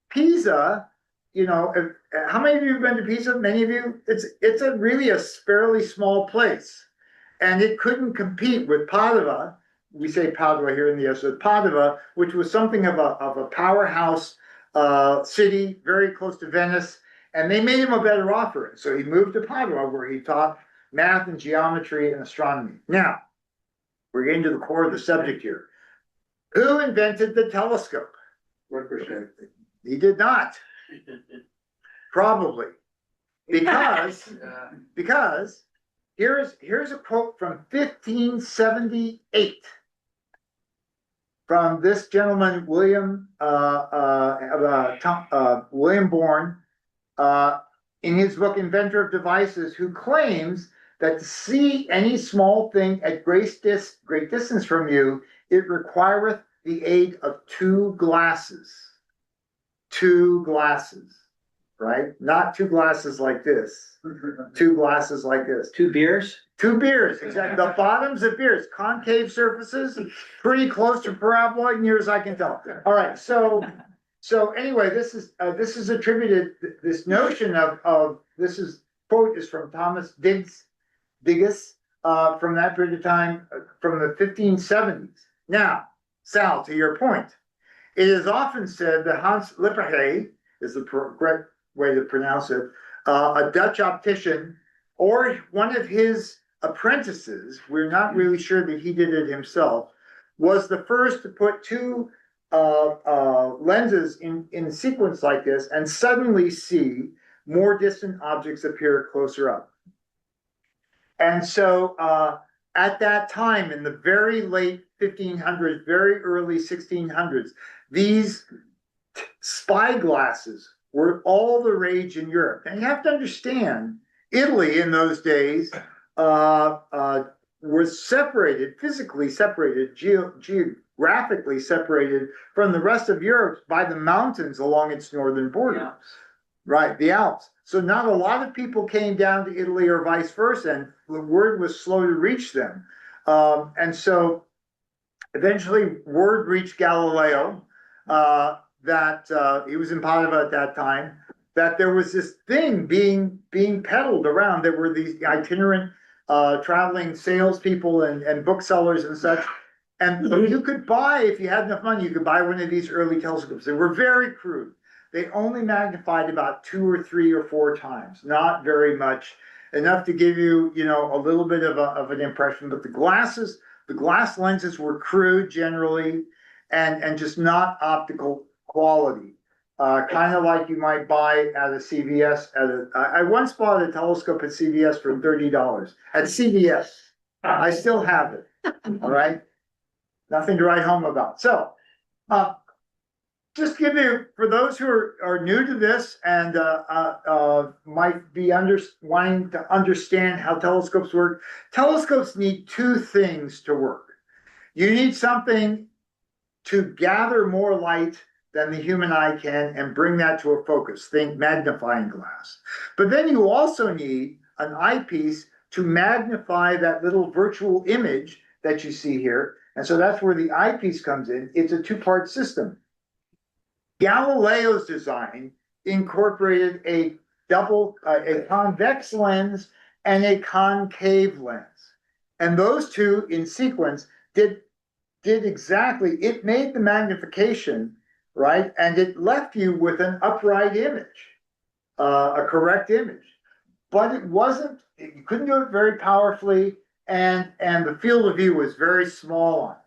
Pisa, how many of you have been to Pisa? Many of you. It's really a fairly small place, and it couldn't compete with Padua. We say Padua here in the US, so Padua, which was something of a powerhouse city, very close to Venice, and they made him a better offer. So he moved to Padua, where he taught math and geometry and astronomy. Now, we're getting to the core of the subject here. Who invented the telescope? He did not. Probably. Because here's a quote from 1578 from this gentleman, William Bourne, in his book Inventor of Devices, who claims that to see any small thing at great distance from you, it requireth the aid of two glasses. Two glasses, right? Not two glasses like this. Two glasses like this. Two beers? Two beers, exactly. The bottoms of beers, concave surfaces, pretty close to paraboloid, near as I can tell. All right, so anyway, this is attributed, this notion of this is quote is from Thomas Digges from that period of time, from the 1570s. Now, Sal, to your point, it is often said that Hans Lippershey is the correct way to pronounce it, a Dutch optician, or one of his apprentices, we're not really sure that he did it himself, was the first to put two lenses in sequence like this and suddenly see more distant objects appear closer up. And so at that time, in the very late 1500s, very early 1600s, these spy glasses were all the rage in Europe. And you have to understand, Italy in those days was separated, physically separated, geographically separated from the rest of Europe by the mountains along its northern border. Right, the Alps. So not a lot of people came down to Italy or vice versa, and the word was slow to reach them. And so eventually word reached Galileo that he was in Padua at that time, that there was this thing being peddled around. There were these itinerant traveling salespeople and booksellers and such. And you could buy, if you had enough money, you could buy one of these early telescopes. They were very crude. They only magnified about 2 or 3 or 4 times, not very much, enough to give you, a little bit of an impression. But the glass lenses were crude generally, and just not optical quality. Kind of like you might buy at a CVS. I once bought a telescope at CVS for $30 at CVS. I still have it. All right, nothing to write home about. So, just give you, for those who are new to this and might be wanting to understand how telescopes work. Telescopes need 2 things to work. You need something to gather more light than the human eye can and bring that to a focus. Think magnifying glass. But then you also need an eyepiece to magnify that little virtual image that you see here. And so that's where the eyepiece comes in. It's a 2-part system. Galileo's design incorporated a convex lens and a concave lens. And those two in sequence did exactly, it made the magnification, right? And it left you with an upright image, a correct image. But it wasn't, you couldn't do it very powerfully, and the field of view was very small on it.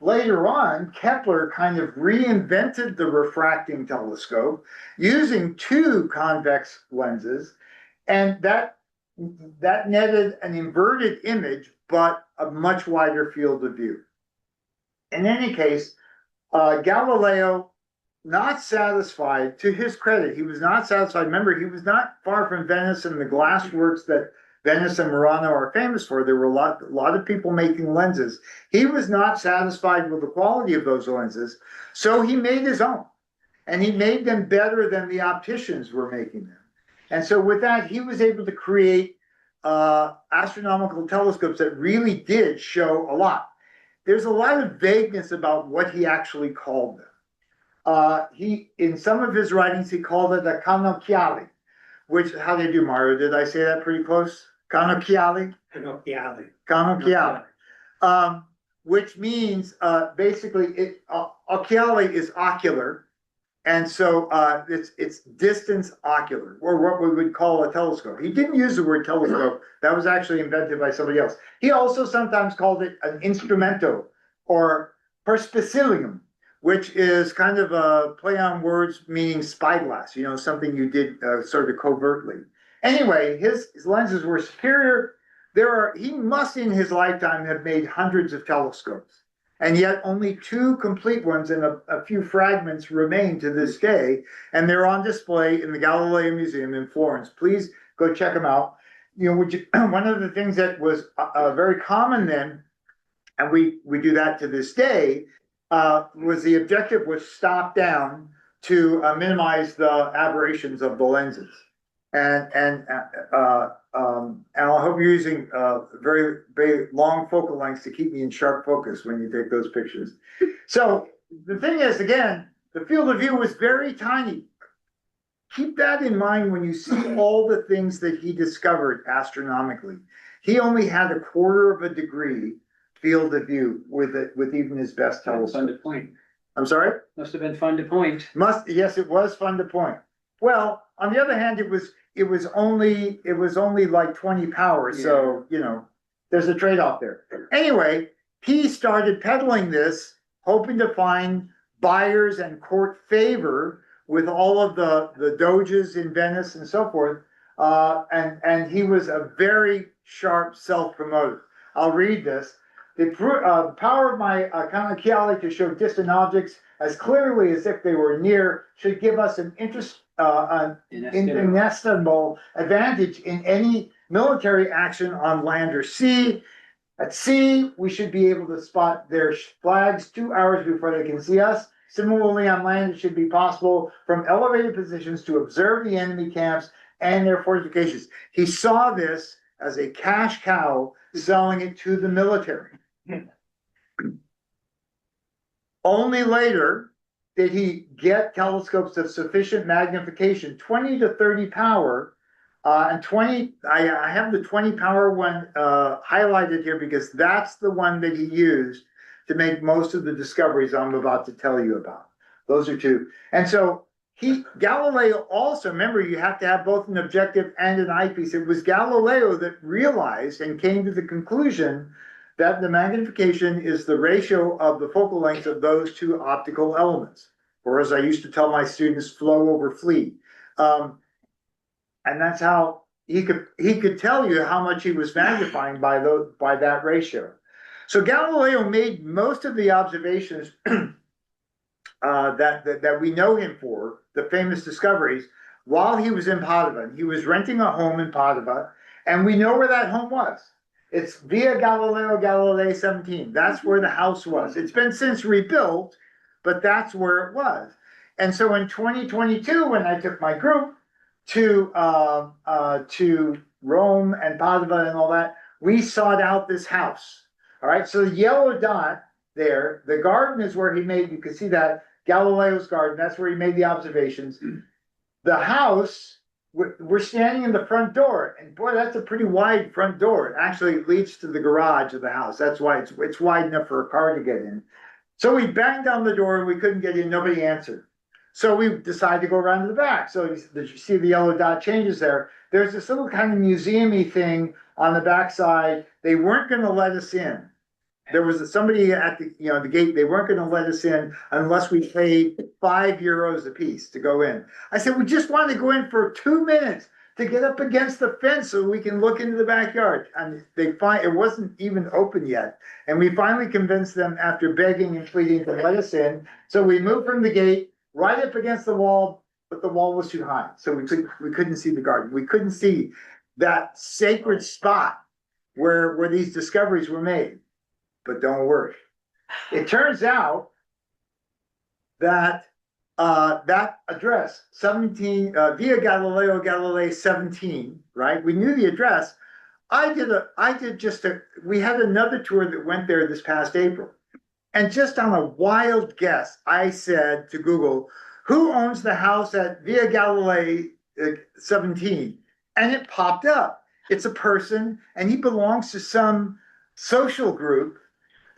Later on, Kepler kind of reinvented the refracting telescope using 2 convex lenses, and that netted an inverted image but a much wider field of view. In any case, Galileo, not satisfied, to his credit, he was not satisfied. Remember, he was not far from Venice and the glass works that Venice and Murano are famous for. There were a lot of people making lenses. He was not satisfied with the quality of those lenses, so he made his own. And he made them better than the opticians were making them. And so with that, he was able to create astronomical telescopes that really did show a lot. There's a lot of vagueness about what he actually called them. In some of his writings, he called it a canocchiale, which, how do you do, Mario? Did I say that pretty close? Canocchiale? Canocchiale. Which means, basically, occhiale is ocular. And so it's distance ocular, or what we would call a telescope. He didn't use the word telescope. That was actually invented by somebody else. He also sometimes called it an instrumento or perspicillium, which is kind of a play on words meaning spyglass, you know, something you did sort of covertly. Anyway, his lenses were superior. He must in his lifetime have made hundreds of telescopes. And yet only 2 complete ones and a few fragments remain to this day. And they're on display in the Galileo Museum in Florence. Please go check them out. You know, one of the things that was very common then, and we do that to this day, was the objective was stopped down to minimize the aberrations of the lenses. And I hope you're using very, very long focal lengths to keep me in sharp focus when you take those pictures. So the thing is, again, the field of view was very tiny. Keep that in mind when you see all the things that he discovered astronomically. He only had 1/4 of a degree field of view with even his best telescope. Fun to point. I'm sorry? Must have been fun to point. Yes, it was fun to point. Well, on the other hand, it was only like 20 power, so you know, there's a trade-off there. Anyway, he started peddling this, hoping to find buyers and court favor with all of the doges in Venice and so forth. And he was a very sharp self-promoter. I'll read this. The power of my canocchiale to show distant objects as clearly as if they were near should give us an inestimable advantage in any military action on land or sea. At sea, we should be able to spot their flags 2 hours before they can see us. Similarly, on land, it should be possible from elevated positions to observe the enemy camps and their fortifications. He saw this as a cash cow, selling it to the military. Only later did he get telescopes of sufficient magnification, 20 to 30 power, and 20, I have the 20 power one highlighted here because that's the one that he used to make most of the discoveries I'm about to tell you about. Those are 2. And so Galileo also, remember, you have to have both an objective and an eyepiece. It was Galileo that realized and came to the conclusion that the magnification is the ratio of the focal lengths of those 2 optical elements, or as I used to tell my students, flow over fleet. And that's how he could tell you how much he was magnifying by that ratio. So Galileo made most of the observations that we know him for, the famous discoveries, while he was in Padua. He was renting a home in Padua, and we know where that home was. It's Via Galileo Galilei 17. That's where the house was. It's been since rebuilt, but that's where it was. And so in 2022, when I took my group to Rome and Padua and all that, we sought out this house. All right, so the yellow dot there, the garden is where he made, you can see that, Galileo's garden, that's where he made the observations. The house, we're standing in the front door, and boy, that's a pretty wide front door. It actually leads to the garage of the house. That's why it's wide enough for a car to get in. So we banged down the door and we couldn't get in, nobody answered. So we decided to go around to the back. So you see the yellow dot changes there. There's this little kind of museum-y thing on the backside. They weren't gonna let us in. There was somebody at the gate, they weren't gonna let us in unless we paid €5 a piece to go in. I said, we just wanted to go in for 2 minutes. to get up against the fence so we can look into the backyard. And it wasn't even open yet. And we finally convinced them after begging and pleading to let us in. So we moved from the gate right up against the wall, but the wall was too high. So we couldn't see the garden. We couldn't see that sacred spot where these discoveries were made. But don't worry. It turns out that that address, 17, via Galileo Galilei 17, right? We knew the address. We had another tour that went there this past April. And just on a wild guess, I said to Google, who owns the house at Via Galilei 17? And it popped up. It's a person, and he belongs to some social group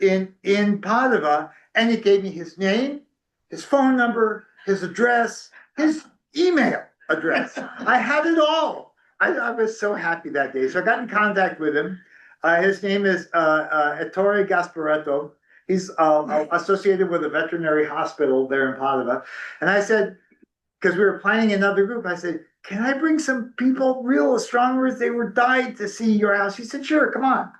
in Padova, and it gave me his name, his phone number, his address, his email address. I had it all. I was so happy that day. So I got in contact with him. His name is Ettore Gasparetto. He's associated with a veterinary hospital there in Padova. And I said, because we were planning another group, I said, can I bring some people, real astronomers? They were dying to see your house. He said, sure, come on.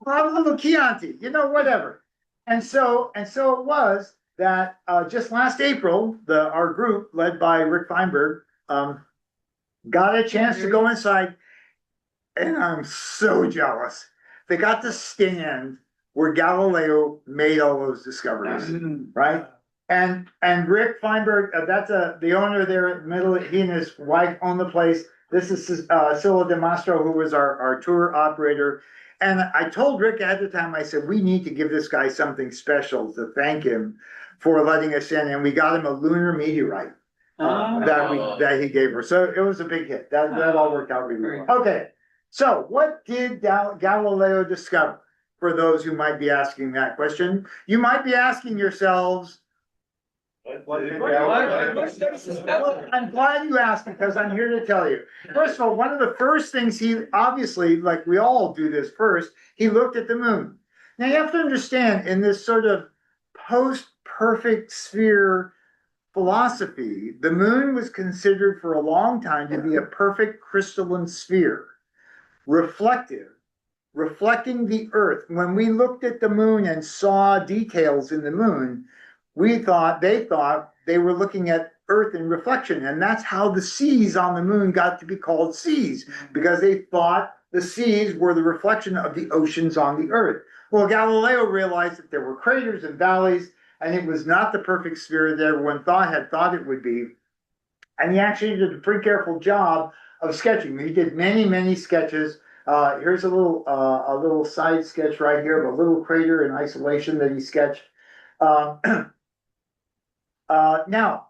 I'll have a little Chianti, whatever. And so it was that just last April, our group led by Rick Feinberg got a chance to go inside, and I'm so jealous. They got to stand where Galileo made all those discoveries, right? And Rick Feinberg, that's the owner there at Middle. He and his wife own the place. This is Scylla De Mastro, who was our tour operator. And I told Rick at the time, I said, we need to give this guy something special to thank him for letting us in. And we got him a lunar meteorite that he gave her. So it was a big hit. That all worked out really well. Okay, so what did Galileo discover? For those who might be asking that question, you might be asking yourselves, well, I'm glad you asked because I'm here to tell you. First of all, one of the first things he obviously, like we all do this first, he looked at the moon. Now you have to understand, in this sort of post-perfect sphere philosophy, the moon was considered for a long time to be a perfect crystalline sphere, reflecting the Earth. When we looked at the moon and saw details in the moon, they thought they were looking at Earth in reflection. And that's how the seas on the moon got to be called seas, because they thought the seas were the reflection of the oceans on the Earth. Well, Galileo realized that there were craters and valleys, and it was not the perfect sphere that everyone had thought it would be. And he actually did a pretty careful job of sketching. He did many, many sketches. Here's a little side sketch right here of a little crater in isolation that he sketched. Now,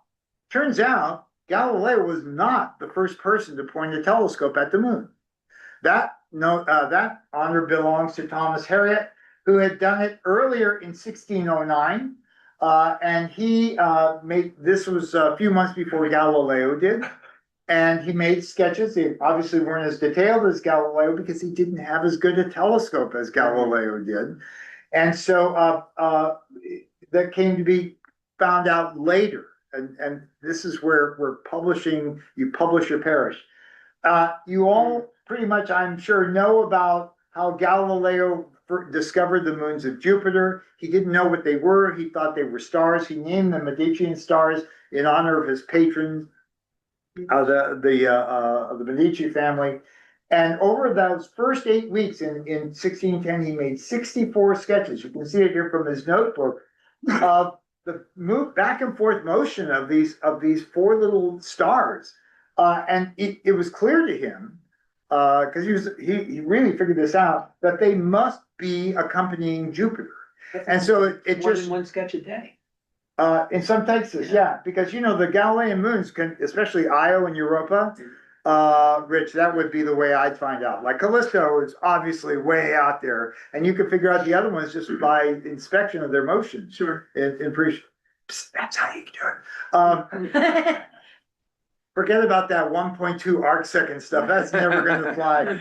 turns out Galileo was not the first person to point a telescope at the moon. That honor belongs to Thomas Harriot, who had done it earlier in 1609. And he this was a few months before Galileo did. And he made sketches. They obviously weren't as detailed as Galileo because he didn't have as good a telescope as Galileo did. And so that came to be found out later. And this is where you publish or perish. You all pretty much, I'm sure, know about how Galileo discovered the moons of Jupiter. He didn't know what they were. He thought they were stars. He named them Medicean stars in honor of his patron, the Medici family. And over those first 8 weeks in 1610, he made 64 sketches. You can see it here from his notebook of the back and forth motion of these four little stars. And it was clear to him, because he really figured this out, that they must be accompanying Jupiter. And so it More just than one sketch a day. in some cases, yeah, because the Galilean moons can, especially Io and Europa, Rich, that would be the way I'd find out. Like Callisto is obviously way out there, and you can figure out the other ones just by inspection of their motion. Sure. That's how you do it. Forget about that 1.2 arc second stuff. That's never going to fly.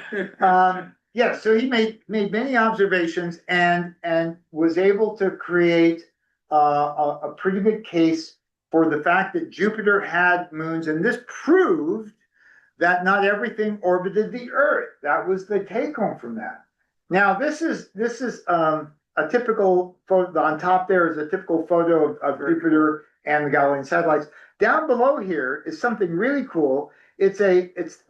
Yeah, so he made many observations and was able to create a pretty good case for the fact that Jupiter had moons, and this proved that not everything orbited the Earth. That was the take home from that. Now, this is a typical photo. On top there is a typical photo of Jupiter and the Galilean satellites. Down below here is something really cool. It's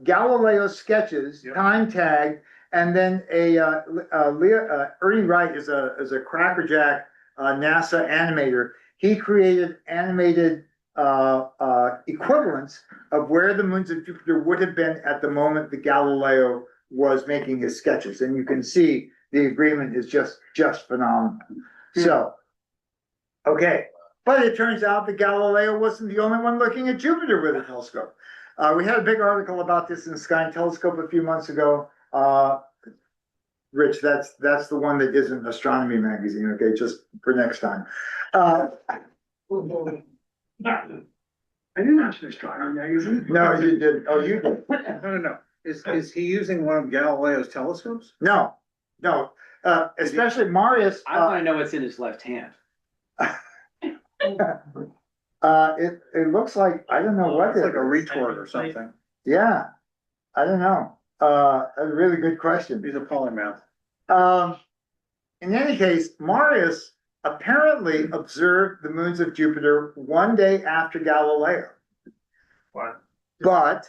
Galileo sketches, time tagged, and then Ernie Wright is a crackerjack NASA animator. He created animated equivalents of where the moons of Jupiter would have been at the moment that Galileo was making his sketches, and you can see the agreement is just phenomenal. So, okay, but it turns out that Galileo wasn't the only one looking at Jupiter with a telescope. We had a big article about this in Sky and Telescope a few months ago. Rich, that's the one that isn't Astronomy magazine. Okay, just for next time. I didn't mention Astronomy magazine. No, you did. Oh, you did. No. Is he using one of Galileo's telescopes? No. Especially Marius. I wanna know what's in his left hand. It looks like, I don't know what It's it like a is. retort or something. Yeah, I don't know. A really good question. He's a polymath. In any case, Marius apparently observed the moons of Jupiter one day after Galileo. Wow. But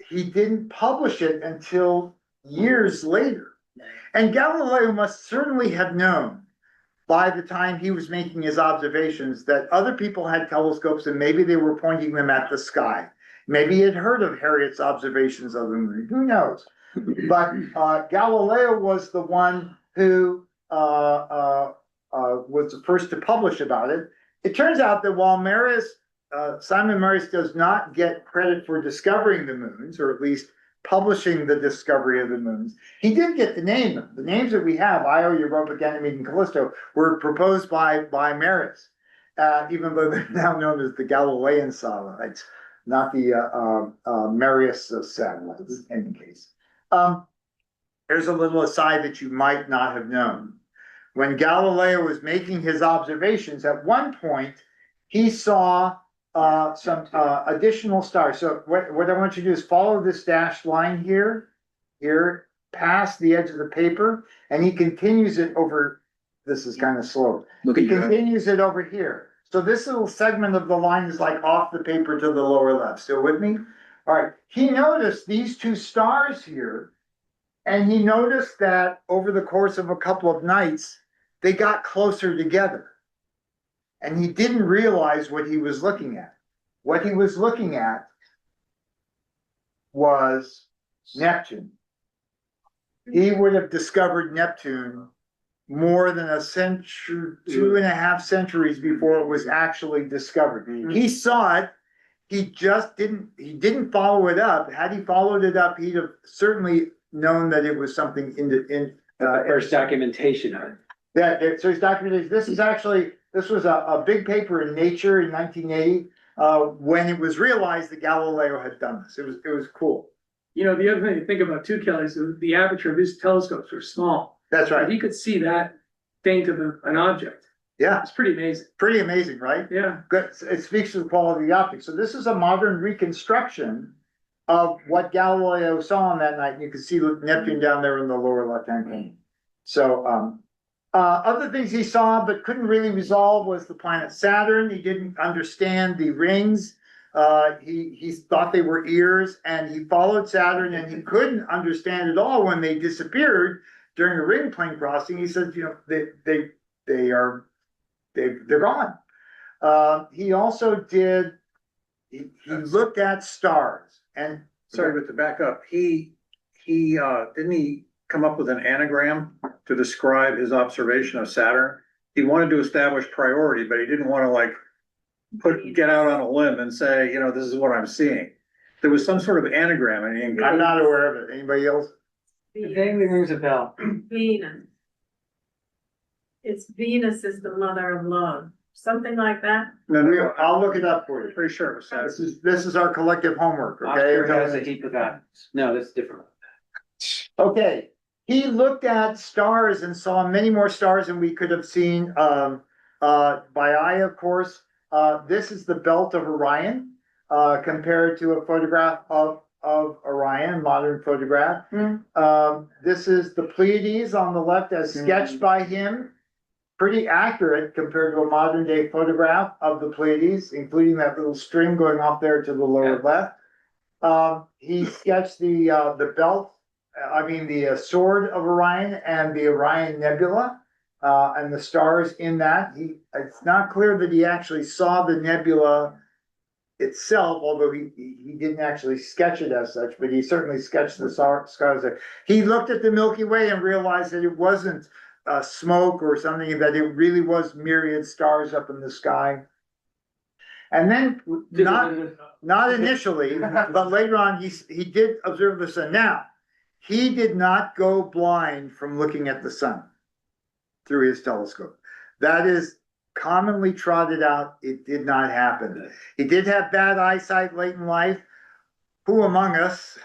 he didn't publish it until years later. And Galileo must certainly have known by the time he was making his observations that other people had telescopes and maybe they were pointing them at the sky. Maybe he had heard of Harriot's observations of the moon. Who knows? But Galileo was the one who was the first to publish about it. It turns out that while Simon Marius does not get credit for discovering the moons, or at least publishing the discovery of the moons, he did get to name them. The names that we have, Io, Europa, Ganymede, and Callisto, were proposed by Marius, even though they're now known as the Galilean satellites, not the Marius satellites, in any case. There's a little aside that you might not have known. When Galileo was making his observations, at one point, he saw some additional stars. So what I want you to do is follow this dashed line here, past the edge of the paper, and he continues it over. This is kind of slow. He continues it over here. So this little segment of the line is like off the paper to the lower left. Still with me? All right. He noticed these two stars here, and he noticed that over the course of a couple of nights, they got closer together. And he didn't realize what he was looking at. What he was looking at was Neptune. He would have discovered Neptune more than a century, 2.5 centuries before it was actually discovered. He saw it. He didn't follow it up. Had he followed it up, he'd have certainly known that it was something The first documentation of it. So he's documented. This was a big paper in Nature in 1980 when it was realized that Galileo had done this. It was cool. You know, the other thing to think about too, Kelly, is the aperture of his telescopes are small. That's But right. he could see that faint of an object. Yeah, It's pretty amazing. pretty amazing, right? Yeah. Good. It speaks to the quality of the optics. So this is a modern reconstruction of what Galileo saw on that night. You can see Neptune down there in the lower left-hand corner. So other things he saw but couldn't really resolve was the planet Saturn. He didn't understand the rings. He thought they were ears, and he followed Saturn, and he couldn't understand at all when they disappeared during a ring plane crossing. He said, they're gone. He also he looked at stars, and Sorry, but to back up, he didn't he come up with an anagram to describe his observation of Saturn? He wanted to establish priority, but he didn't want to get out on a limb and say, this is what I'm seeing. There was some sort of anagram, and I'm not aware of it. Anybody else? It vaguely rings a bell. Venus. It's Venus is the mother of love, something like that. no, I'll look it up for you. pretty sure it was Saturn. This is our collective homework, okay? Oscar has a heap of that. No, that's different. Okay, he looked at stars and saw many more stars than we could have seen by eye, of course. This is the belt of Orion compared to a photograph of of Orion, modern photograph. This is the Pleiades on the left as sketched by him. Pretty accurate compared to a modern day photograph of the Pleiades, including that little string going off there to the lower left. He sketched the belt, the sword of Orion and the Orion Nebula, and the stars in that. It's not clear that he actually saw the nebula itself, although he didn't actually sketch it as such, but he certainly sketched the stars there. He looked at the Milky Way and realized that it wasn't smoke or something, that it really was myriad stars up in the sky. And then, not initially, but later on, he did observe the sun. Now, he did not go blind from looking at the sun through his telescope. That is commonly trotted out. It did not happen. He did have bad eyesight late in life. Who among us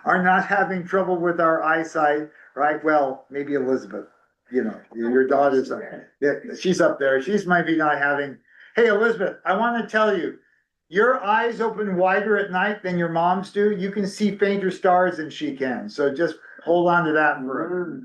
are not having trouble with our eyesight, right? Well, maybe Elizabeth, your daughter's up there. She's up there. She's maybe not having. Hey, Elizabeth, I want to tell you, your eyes open wider at night than your mom's do. You can see fainter stars than she can. So just hold on to that for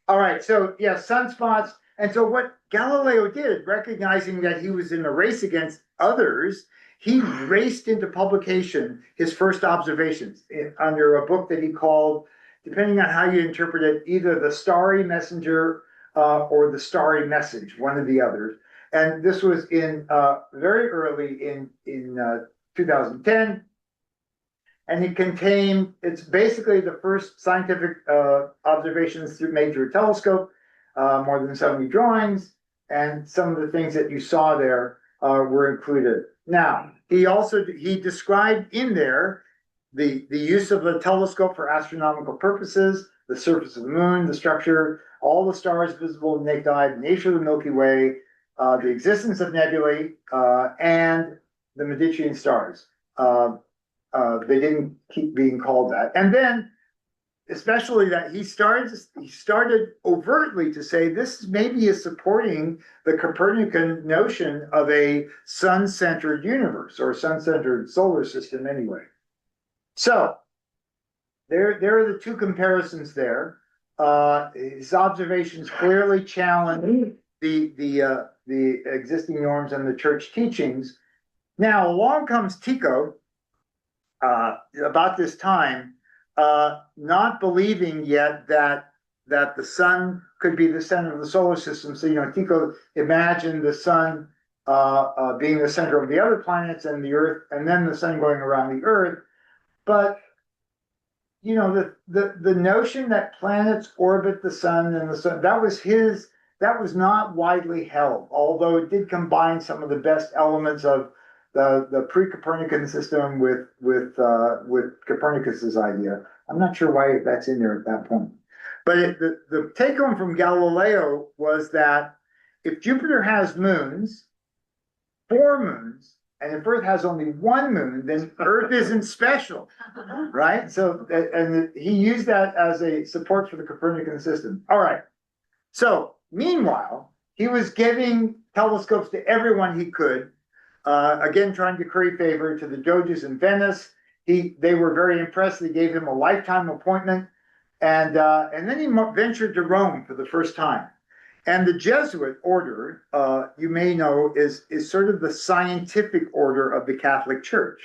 All right. So yeah, sunspots. And so what Galileo did, recognizing that he was in a race against others, he raced into publication his first observations under a book that he called, depending on how you interpret it, either the Starry Messenger or the Starry Message, one of the others. And this was in very early in 2010. And it's basically the first scientific observations made through a telescope, more than 70 drawings, and some of the things that you saw there were included. Now, he described in there the use of the telescope for astronomical purposes, the surface of the moon, the structure, all the stars visible to the naked eye, the nature of the Milky Way, the existence of nebulae, and the Medicean stars. They didn't keep being called that. And then, especially that he started overtly to say this maybe is supporting the Copernican notion of a sun-centered universe, or a sun-centered solar system anyway. So there are the two comparisons there. His observations clearly challenge the existing norms and the church teachings. Now along comes Tycho about this time, not believing yet that the sun could be the center of the solar system. So Tycho imagined the sun being the center of the other planets and the Earth, and then the sun going around the Earth. But the notion that planets orbit the sun and the sun, that was not widely held, although it did combine some of the best elements of the pre-Copernican system with Copernicus's idea. I'm not sure why that's in there at that point. But the take home from Galileo was that if Jupiter has moons, 4 moons, and if Earth has only 1 moon, then Earth isn't special, right? So, and he used that as a support for the Copernican system. All right. So, meanwhile, he was giving telescopes to everyone he could. Again, trying to curry favor to the Doges in Venice. They were very impressed. They gave him a lifetime appointment. And then he ventured to Rome for the first time. And the Jesuit order, you may know, is sort of the scientific order of the Catholic Church.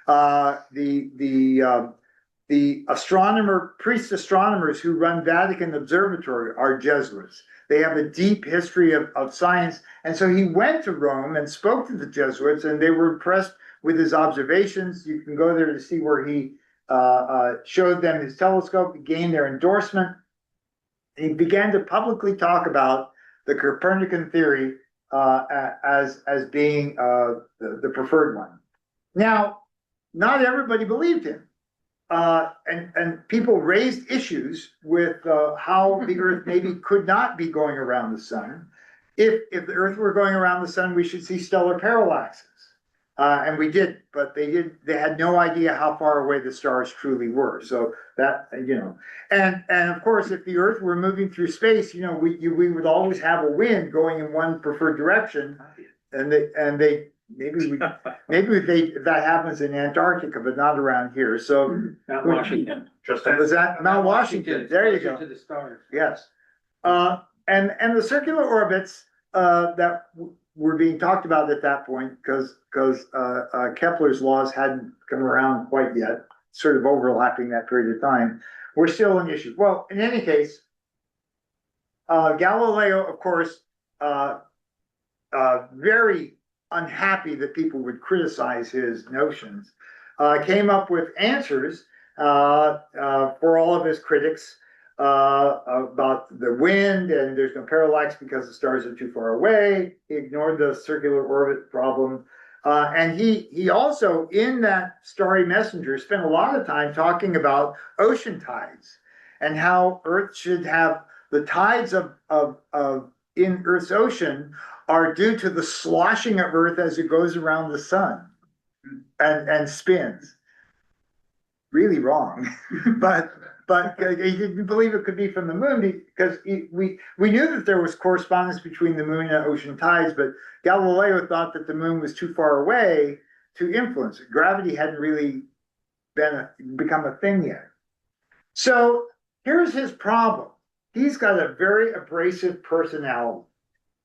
The priest astronomers who run Vatican Observatory are Jesuits. They have a deep history of science. And so he went to Rome and spoke to the Jesuits, and they were impressed with his observations. You can go there to see where he showed them his telescope, gained their endorsement. He began to publicly talk about the Copernican theory as being the preferred one. Now, not everybody believed him. And people raised issues with how the Earth maybe could not be going around the sun. If the Earth were going around the sun, we should see stellar parallaxes. And we did, but they had no idea how far away the stars truly were. So that, and of course, if the Earth were moving through space, we would always have a wind going in one preferred direction. And maybe that happens in Antarctica, but not around here, so. Mount Washington. Just Was that Mount Washington? There you go. To the stars. Yes. And the circular orbits, that were being talked about at that point, because Kepler's laws hadn't come around quite yet, sort of overlapping that period of time, were still an issue. Well, in any case, Galileo, of course, very unhappy that people would criticize his notions, came up with answers for all of his critics about the wind, and there's no parallax because the stars are too far away. He ignored the circular orbit problem. And he also, in that Starry Messenger, spent a lot of time talking about ocean tides and how Earth should have the tides in Earth's ocean are due to the sloshing of Earth as it goes around the sun and spins. Really wrong, but he didn't believe it could be from the moon because we knew that there was correspondence between the moon and ocean tides, but Galileo thought that the moon was too far away to influence it. Gravity hadn't really become a thing yet. So here's his problem. He's got a very abrasive personality,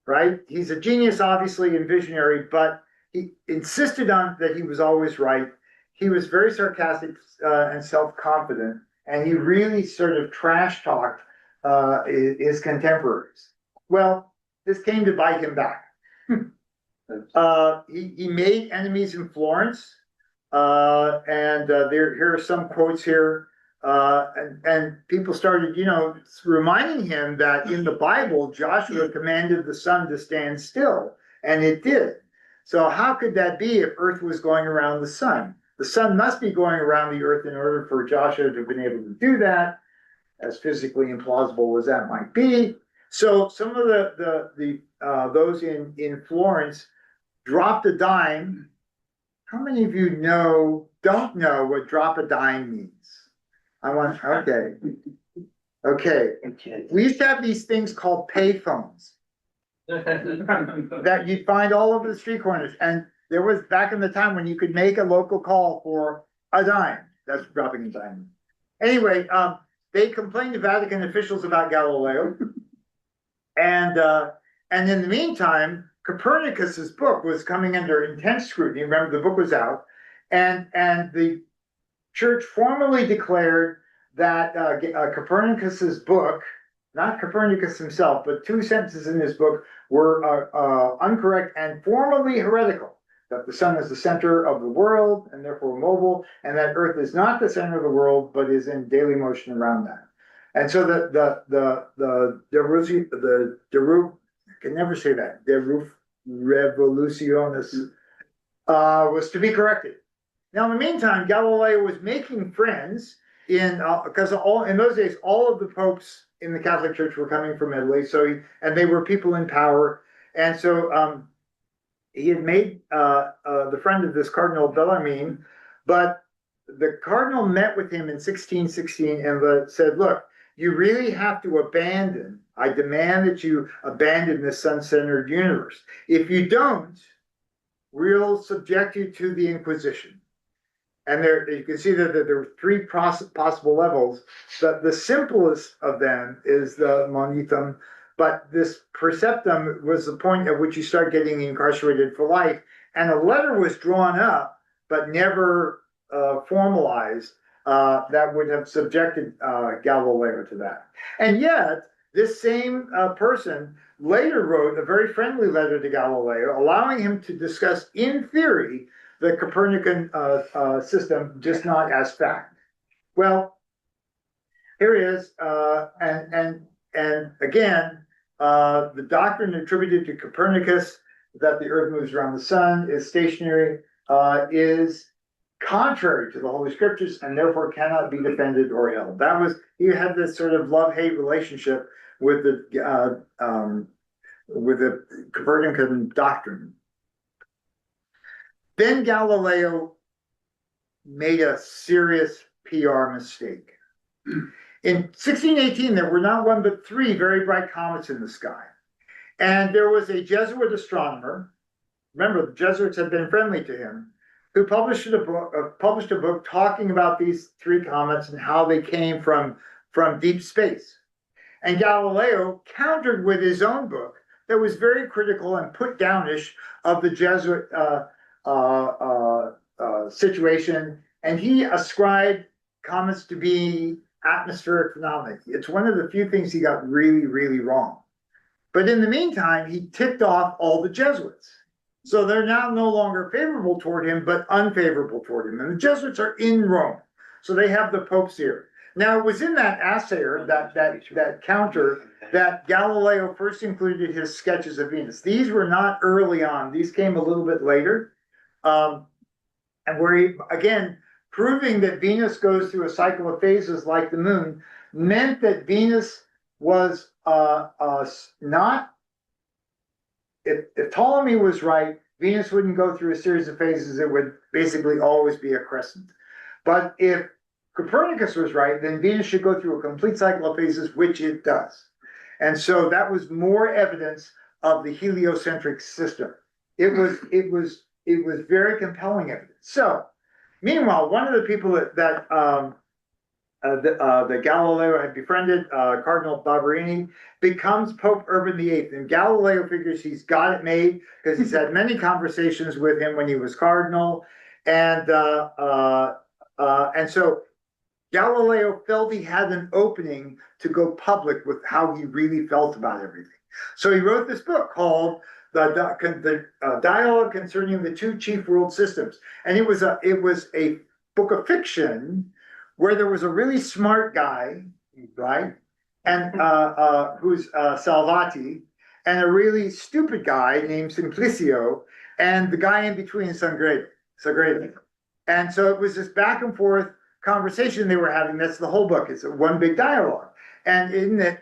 right? He's a genius, obviously, and visionary, but he insisted on that he was always right. He was very sarcastic and self-confident, and he really sort of trash talked his contemporaries. Well, this came to bite him back. He made enemies in Florence, and here are some quotes here. And people started, reminding him that in the Bible, Joshua commanded the sun to stand still, and it did. So how could that be if Earth was going around the sun? The sun must be going around the Earth in order for Joshua to have been able to do that, as physically implausible as that might be. So some of those in Florence dropped a dime. How many of you don't know what drop a dime means? Okay. We used to have these things called pay phones that you'd find all over the street corners. And there was back in the time when you could make a local call for a dime. That's dropping a dime. Anyway, they complained to Vatican officials about Galileo. And in the meantime, Copernicus's book was coming under intense scrutiny. Remember, the book was out. And the church formally declared that Copernicus's book, not Copernicus himself, but two sentences in his book were incorrect and formally heretical. That the sun is the center of the world and therefore mobile, and that Earth is not the center of the world, but is in daily motion around that. And so revolutionis was to be corrected. Now, in the meantime, Galileo was making friends because in those days, all of the popes in the Catholic Church were coming from Italy, and they were people in power, and so he had made the friend of this Cardinal Bellarmine, but the Cardinal met with him in 1616 and said, look, you really have to I demand that you abandon this sun-centered universe. If you don't, we'll subject you to the Inquisition. And there you can see that there were three possible levels. The simplest of them is the monitum, but this preceptum was the point at which you start getting incarcerated for life. And a letter was drawn up, but never formalized, that would have subjected Galileo to that. And yet, this same person later wrote a very friendly letter to Galileo, allowing him to discuss, in theory, the Copernican system, just not as fact. Well, here it is, and again, the doctrine attributed to Copernicus that the Earth moves around the sun, is stationary, is contrary to the Holy Scriptures, and therefore cannot be defended or held. He had this sort of love-hate relationship with the Copernican doctrine. Then Galileo made a serious PR mistake. In 1618, there were not one but three very bright comets in the sky. And there was a Jesuit astronomer remember, the Jesuits had been friendly to him, who published a book talking about these three comets and how they came from deep space. And Galileo countered with his own book that was very critical and put downish of the Jesuit situation, and he ascribed comets to be atmospheric phenomena. It's one of the few things he got really, really wrong. But in the meantime, he ticked off all the Jesuits. So they're now no longer favorable toward him, but unfavorable toward him. And the Jesuits are in Rome. So they have the Pope's ear. Now, it was in that assayer, that counter, that Galileo first included his sketches of Venus. These were not early on. These came a little bit later. And where he, again, proving that Venus goes through a cycle of phases like the moon, meant that Venus was not, if Ptolemy was right, Venus wouldn't go through a series of phases. It would basically always be a crescent. But if Copernicus was right, then Venus should go through a complete cycle of phases, which it does. And so that was more evidence of the heliocentric system. It was very compelling evidence. So, meanwhile, one of the people that Galileo had befriended, Cardinal Barberini, becomes Pope Urban VIII. And Galileo figures he's got it made because he's had many conversations with him when he was cardinal. And so Galileo felt he had an opening to go public with how he really felt about everything. So he wrote this book called the Dialogue Concerning the Two Chief World Systems. And it was a book of fiction where there was a really smart guy, right? And who's Salvati, and a really stupid guy named Simplicio, and the guy in between, Sagredo. And so it was this back and forth conversation they were having. That's the whole book. It's one big dialogue. And in it,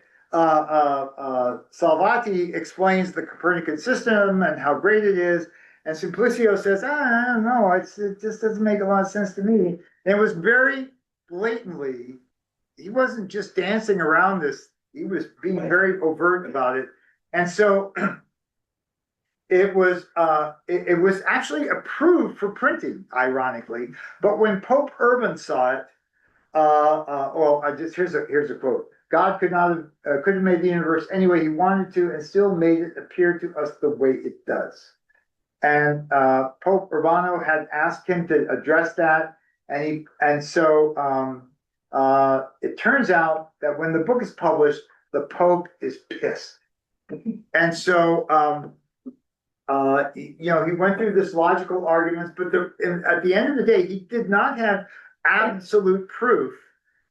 Salvati explains the Copernican system and how great it is. And Simplicio says, I don't know, it just doesn't make a lot of sense to me. And it was very blatantly, he wasn't just dancing around this, he was being very overt about it. And so it was actually approved for printing, ironically. But when Pope Urban saw it, here's a quote. God could have made the universe any way he wanted to, and still made it appear to us the way it does. And Pope Urbano had asked him to address that, and so it turns out that when the book is published, the Pope is pissed. And so he went through this logical arguments, but at the end of the day, he did not have absolute proof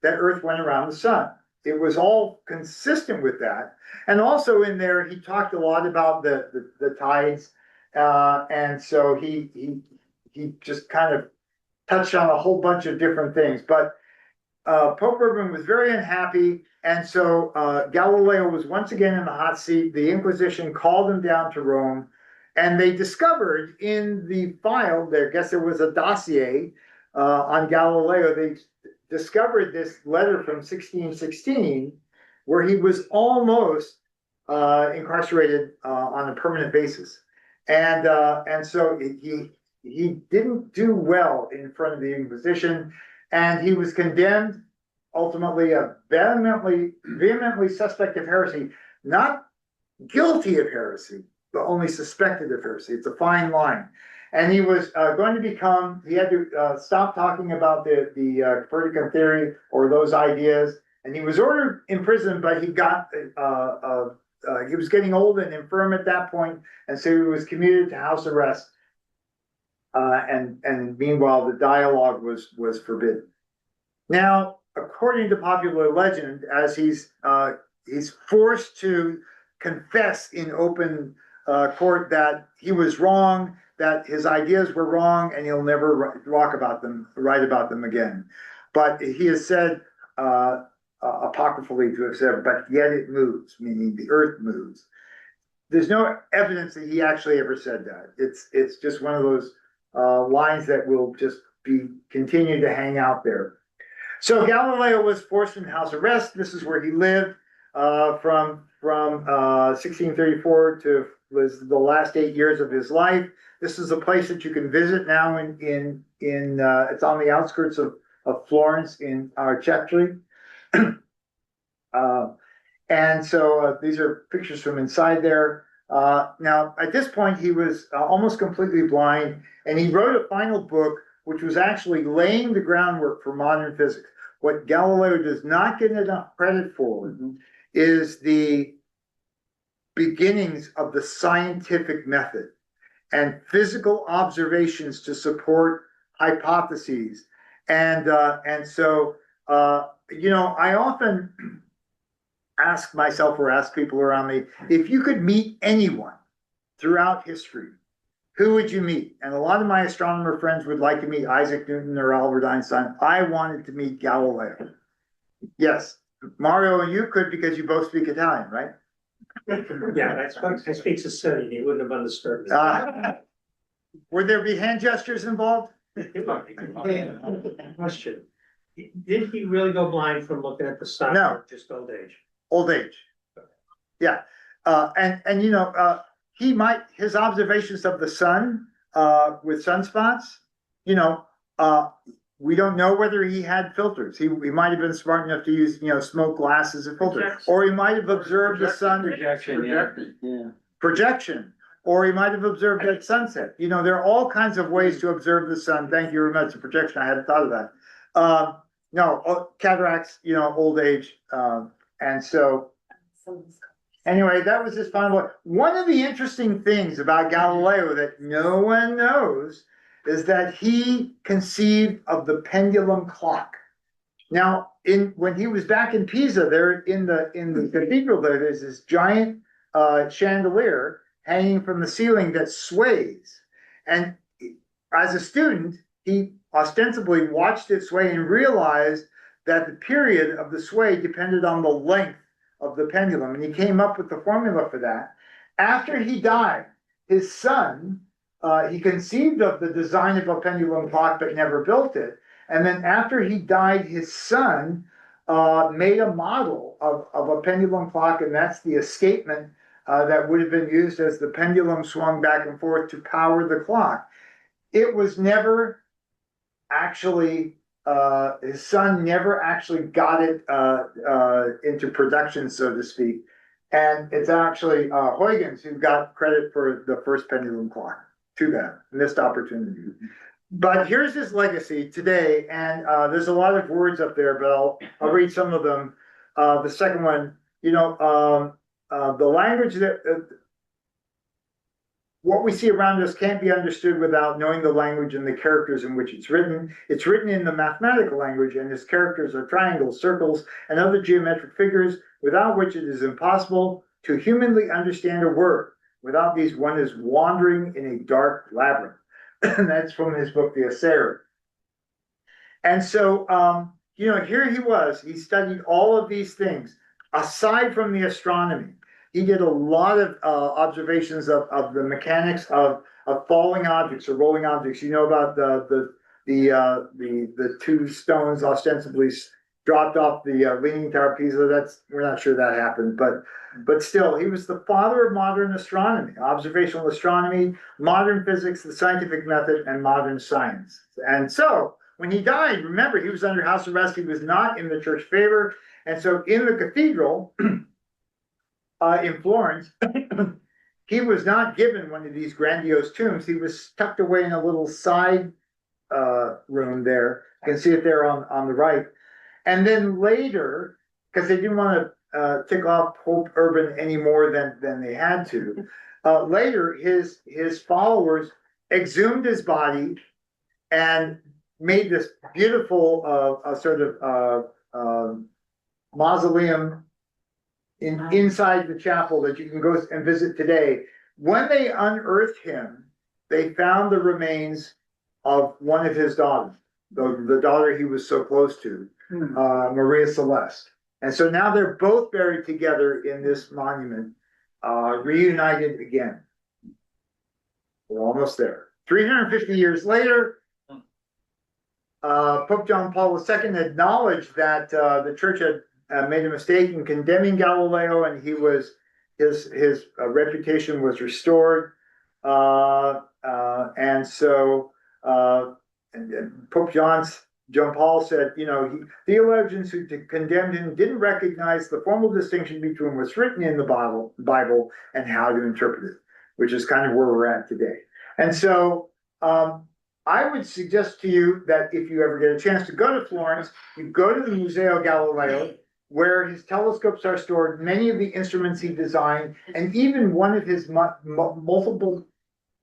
that Earth went around the sun. It was all consistent with that. And also in there, he talked a lot about the tides. And so he just kind of touched on a whole bunch of different things. But Pope Urban was very unhappy. And so Galileo was once again in the hot seat. The Inquisition called him down to Rome. And they discovered in the file, I guess there was a dossier on Galileo. They discovered this letter from 1616 where he was almost incarcerated on a permanent basis. And so he didn't do well in front of the Inquisition, and he was condemned, ultimately vehemently suspect of heresy, not guilty of heresy, but only suspected of heresy. It's a fine line. And he was going to become, he had to stop talking about the Copernican theory or those ideas. And he was ordered in prison, but he got, he was getting old and infirm at that point, and so he was commuted to house arrest. And meanwhile, the dialogue was forbidden. Now, according to popular legend, as he's forced to confess in open court that he was wrong, that his ideas were wrong, and he'll never write about them again. But he has said, apocryphally to have said, but yet it moves, meaning the earth moves. There's no evidence that he actually ever said that. It's just one of those lines that will just continue to hang out there. So Galileo was forced in house arrest. This is where he lived. from 1634 to was the last 8 years of his life. This is a place that you can visit now in it's on the outskirts of Florence in Arcetri. And so these are pictures from inside there. Now, at this point, he was almost completely blind, and he wrote a final book, which was actually laying the groundwork for modern physics. What Galileo does not get enough credit for is the beginnings of the scientific method and physical observations to support hypotheses. And so, I often ask myself or ask people around me, if you could meet anyone throughout history, who would you meet? And a lot of my astronomer friends would like to meet Isaac Newton or Albert Einstein. I wanted to meet Galileo. Yes, Mario, you could because you both speak Italian, right? Yeah, I speak Sicilian, he wouldn't have understood me. Would there be hand gestures involved? Question, did he really go blind from looking at the sun? No. Or just old age? Old age. Yeah. He might, his observations of the sun with sunspots, we don't know whether he had filters. He might have been smart enough to use, smoke glasses and filters. Or he might have observed the sun. Projection. Or he might have observed at sunset. There are all kinds of ways to observe the sun. Thank you very much for projection. I hadn't thought of that. No, cataracts, old age. And so, anyway, that was his final book. One of the interesting things about Galileo that no one knows is that he conceived of the pendulum clock. Now, when he was back in Pisa, there in the cathedral there's this giant chandelier hanging from the ceiling that sways. And as a student, he ostensibly watched it sway and realized that the period of the sway depended on the length of the pendulum. And he came up with the formula for that. After he died, his son, he conceived of the design of a pendulum clock, but never built it. And then after he died, his son made a model of a pendulum clock, and that's the escapement that would have been used as the pendulum swung back and forth to power the clock. It was never actually, his son never actually got it into production, so to speak. And it's actually Huygens who got credit for the first pendulum clock. Too bad, missed opportunity. But here's his legacy today, and there's a lot of words up there, but I'll read some of them. The second one, the language that what we see around us can't be understood without knowing the language and the characters in which it's written. It's written in the mathematical language, and its characters are triangles, circles, and other geometric figures, without which it is impossible to humanly understand a word. Without these, one is wandering in a dark labyrinth. And that's from his book, The Assayer. And so, here he was. He studied all of these things. Aside from the astronomy, he did a lot of observations of the mechanics of falling objects or rolling objects. You know about the two stones ostensibly dropped off the Leaning Tower of Pisa. We're not sure that happened, but still, he was the father of modern astronomy, observational astronomy, modern physics, the scientific method, and modern science. And so, when he died, remember, he was under house arrest. He was not in the church favor. And so, in the cathedral in Florence, he was not given one of these grandiose tombs. He was tucked away in a little side room there. You can see it there on the right. And then later, because they didn't want to tick off Pope Urban any more than they had to, later his followers exhumed his body and made this beautiful sort of mausoleum inside the chapel that you can go and visit today. When they unearthed him, they found the remains of one of his daughters, the daughter he was so close to, Maria Celeste. And so now they're both buried together in this monument, reunited again. We're almost there. 350 years later, Pope John Paul II acknowledged that the church had made a mistake in condemning Galileo, and his reputation was restored. And so Pope John Paul said, theologians who condemned him didn't recognize the formal distinction between what's written in the Bible and how to interpret it, which is kind of where we're at today. And so I would suggest to you that if you ever get a chance to go to Florence, you go to the Museo Galileo, where his telescopes are stored, many of the instruments he designed, and even one of his multiple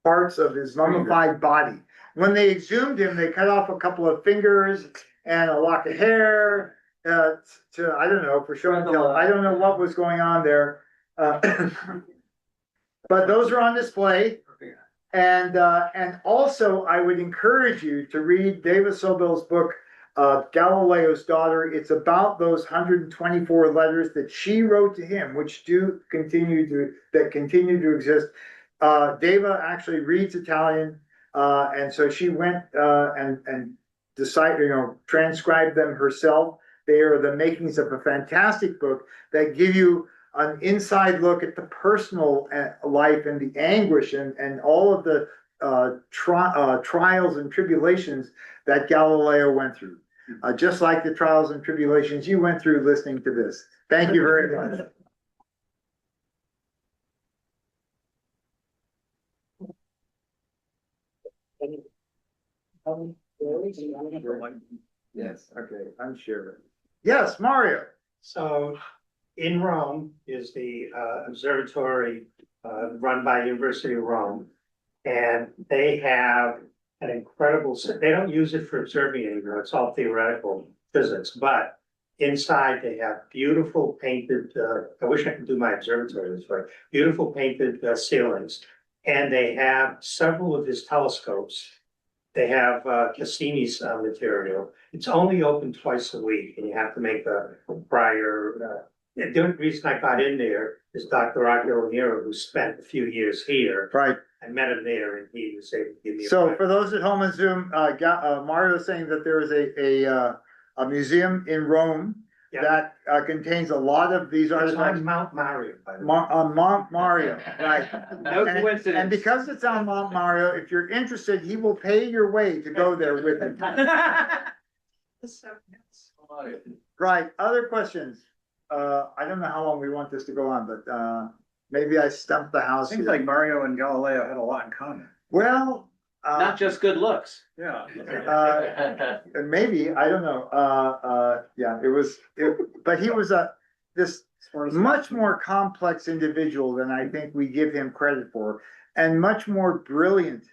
parts of his mummified body. When they exhumed him, they cut off a couple of fingers and a lock of hair I don't know, for show and tell. I don't know what was going on there. But those are on display. And also I would encourage you to read David Sobel's book, Galileo's Daughter. It's about those 124 letters that she wrote to him, which continue to exist. Deva actually reads Italian, and so she went and decided, transcribed them herself. They are the makings of a fantastic book that give you an inside look at the personal life and the anguish and all of the trials and tribulations that Galileo went through. Just like the trials and tribulations you went through listening to this. Thank you very much. Yes, okay, I'm sure. Yes, Mario. So in Rome is the observatory run by University of Rome. And they have an incredible, they don't use it for observing anymore, it's all theoretical physics, but inside they have beautiful painted, I wish I could do my observatory this way, beautiful painted ceilings. And they have several of his telescopes. They have Cassini's material. It's only open twice a week and you have to make a prior, the only reason I got in there is Dr. Aguilera, who spent a few years here. Right. I met him there and he was able to give me. So for those at home on Zoom, Mario is saying that there is a museum in Rome that contains a lot of these artifacts. On Mount Mario. By the way. On Mount Mario, right. No coincidence. And because it's on Mount Mario, if you're interested, he will pay your way to go there with him. Right, other questions? I don't know how long we want this to go on, but maybe I stumped the house. Seems here. like Mario and Galileo had a lot in common. Well, Not just good looks. Yeah. maybe, I don't know. Yeah, but he was this much more complex individual than I think we give him credit for, and much more brilliant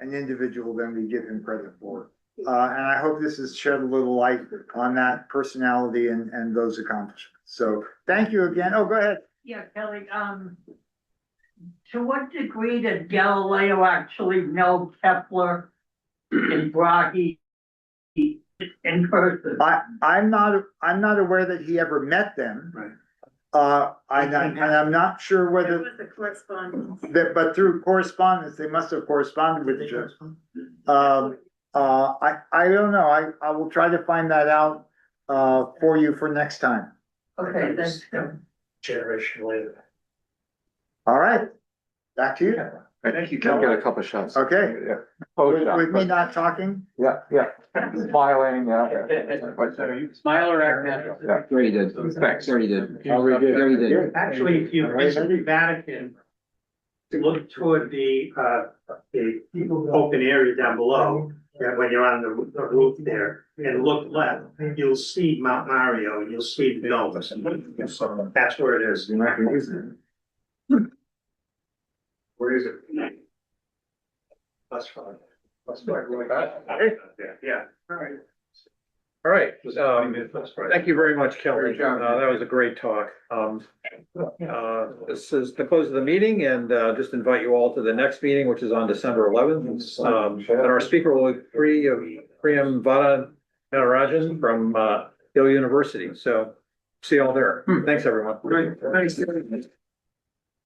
an individual than we give him credit for. And I hope this has shed a little light on that personality and those accomplishments. So thank you again. Oh, go ahead. Yeah, Kelly, to what degree did Galileo actually know Kepler and Brahe in person? I'm not aware that he ever met them. Right. I'm not sure whether, With the correspondence. but through correspondence, they must have corresponded with each other. I don't know. I will try to find that out for you for next time. Okay, thanks. Generation later. All right, back to you. Thank you, Can Kelly. get a couple shots. Okay, with me not talking. Yeah, smiling, Smile or act natural. yeah. Already did. Thanks, already did. Already Already did. Actually, if you visit the Vatican, look toward the open area down below, when you're on the roof there, and look left, you'll see Mount Mario, and you'll see the dome. That's where it is. Where is it? That's fine. Yeah. All right. All right, thank you very much, Kelly. That was a great talk. This is the close of the meeting, and just invite you all to the next meeting, which is on December 11th. And our speaker will be Priyam Vada Natarajan from Yale University. So see you all there. Thanks, everyone. Thanks.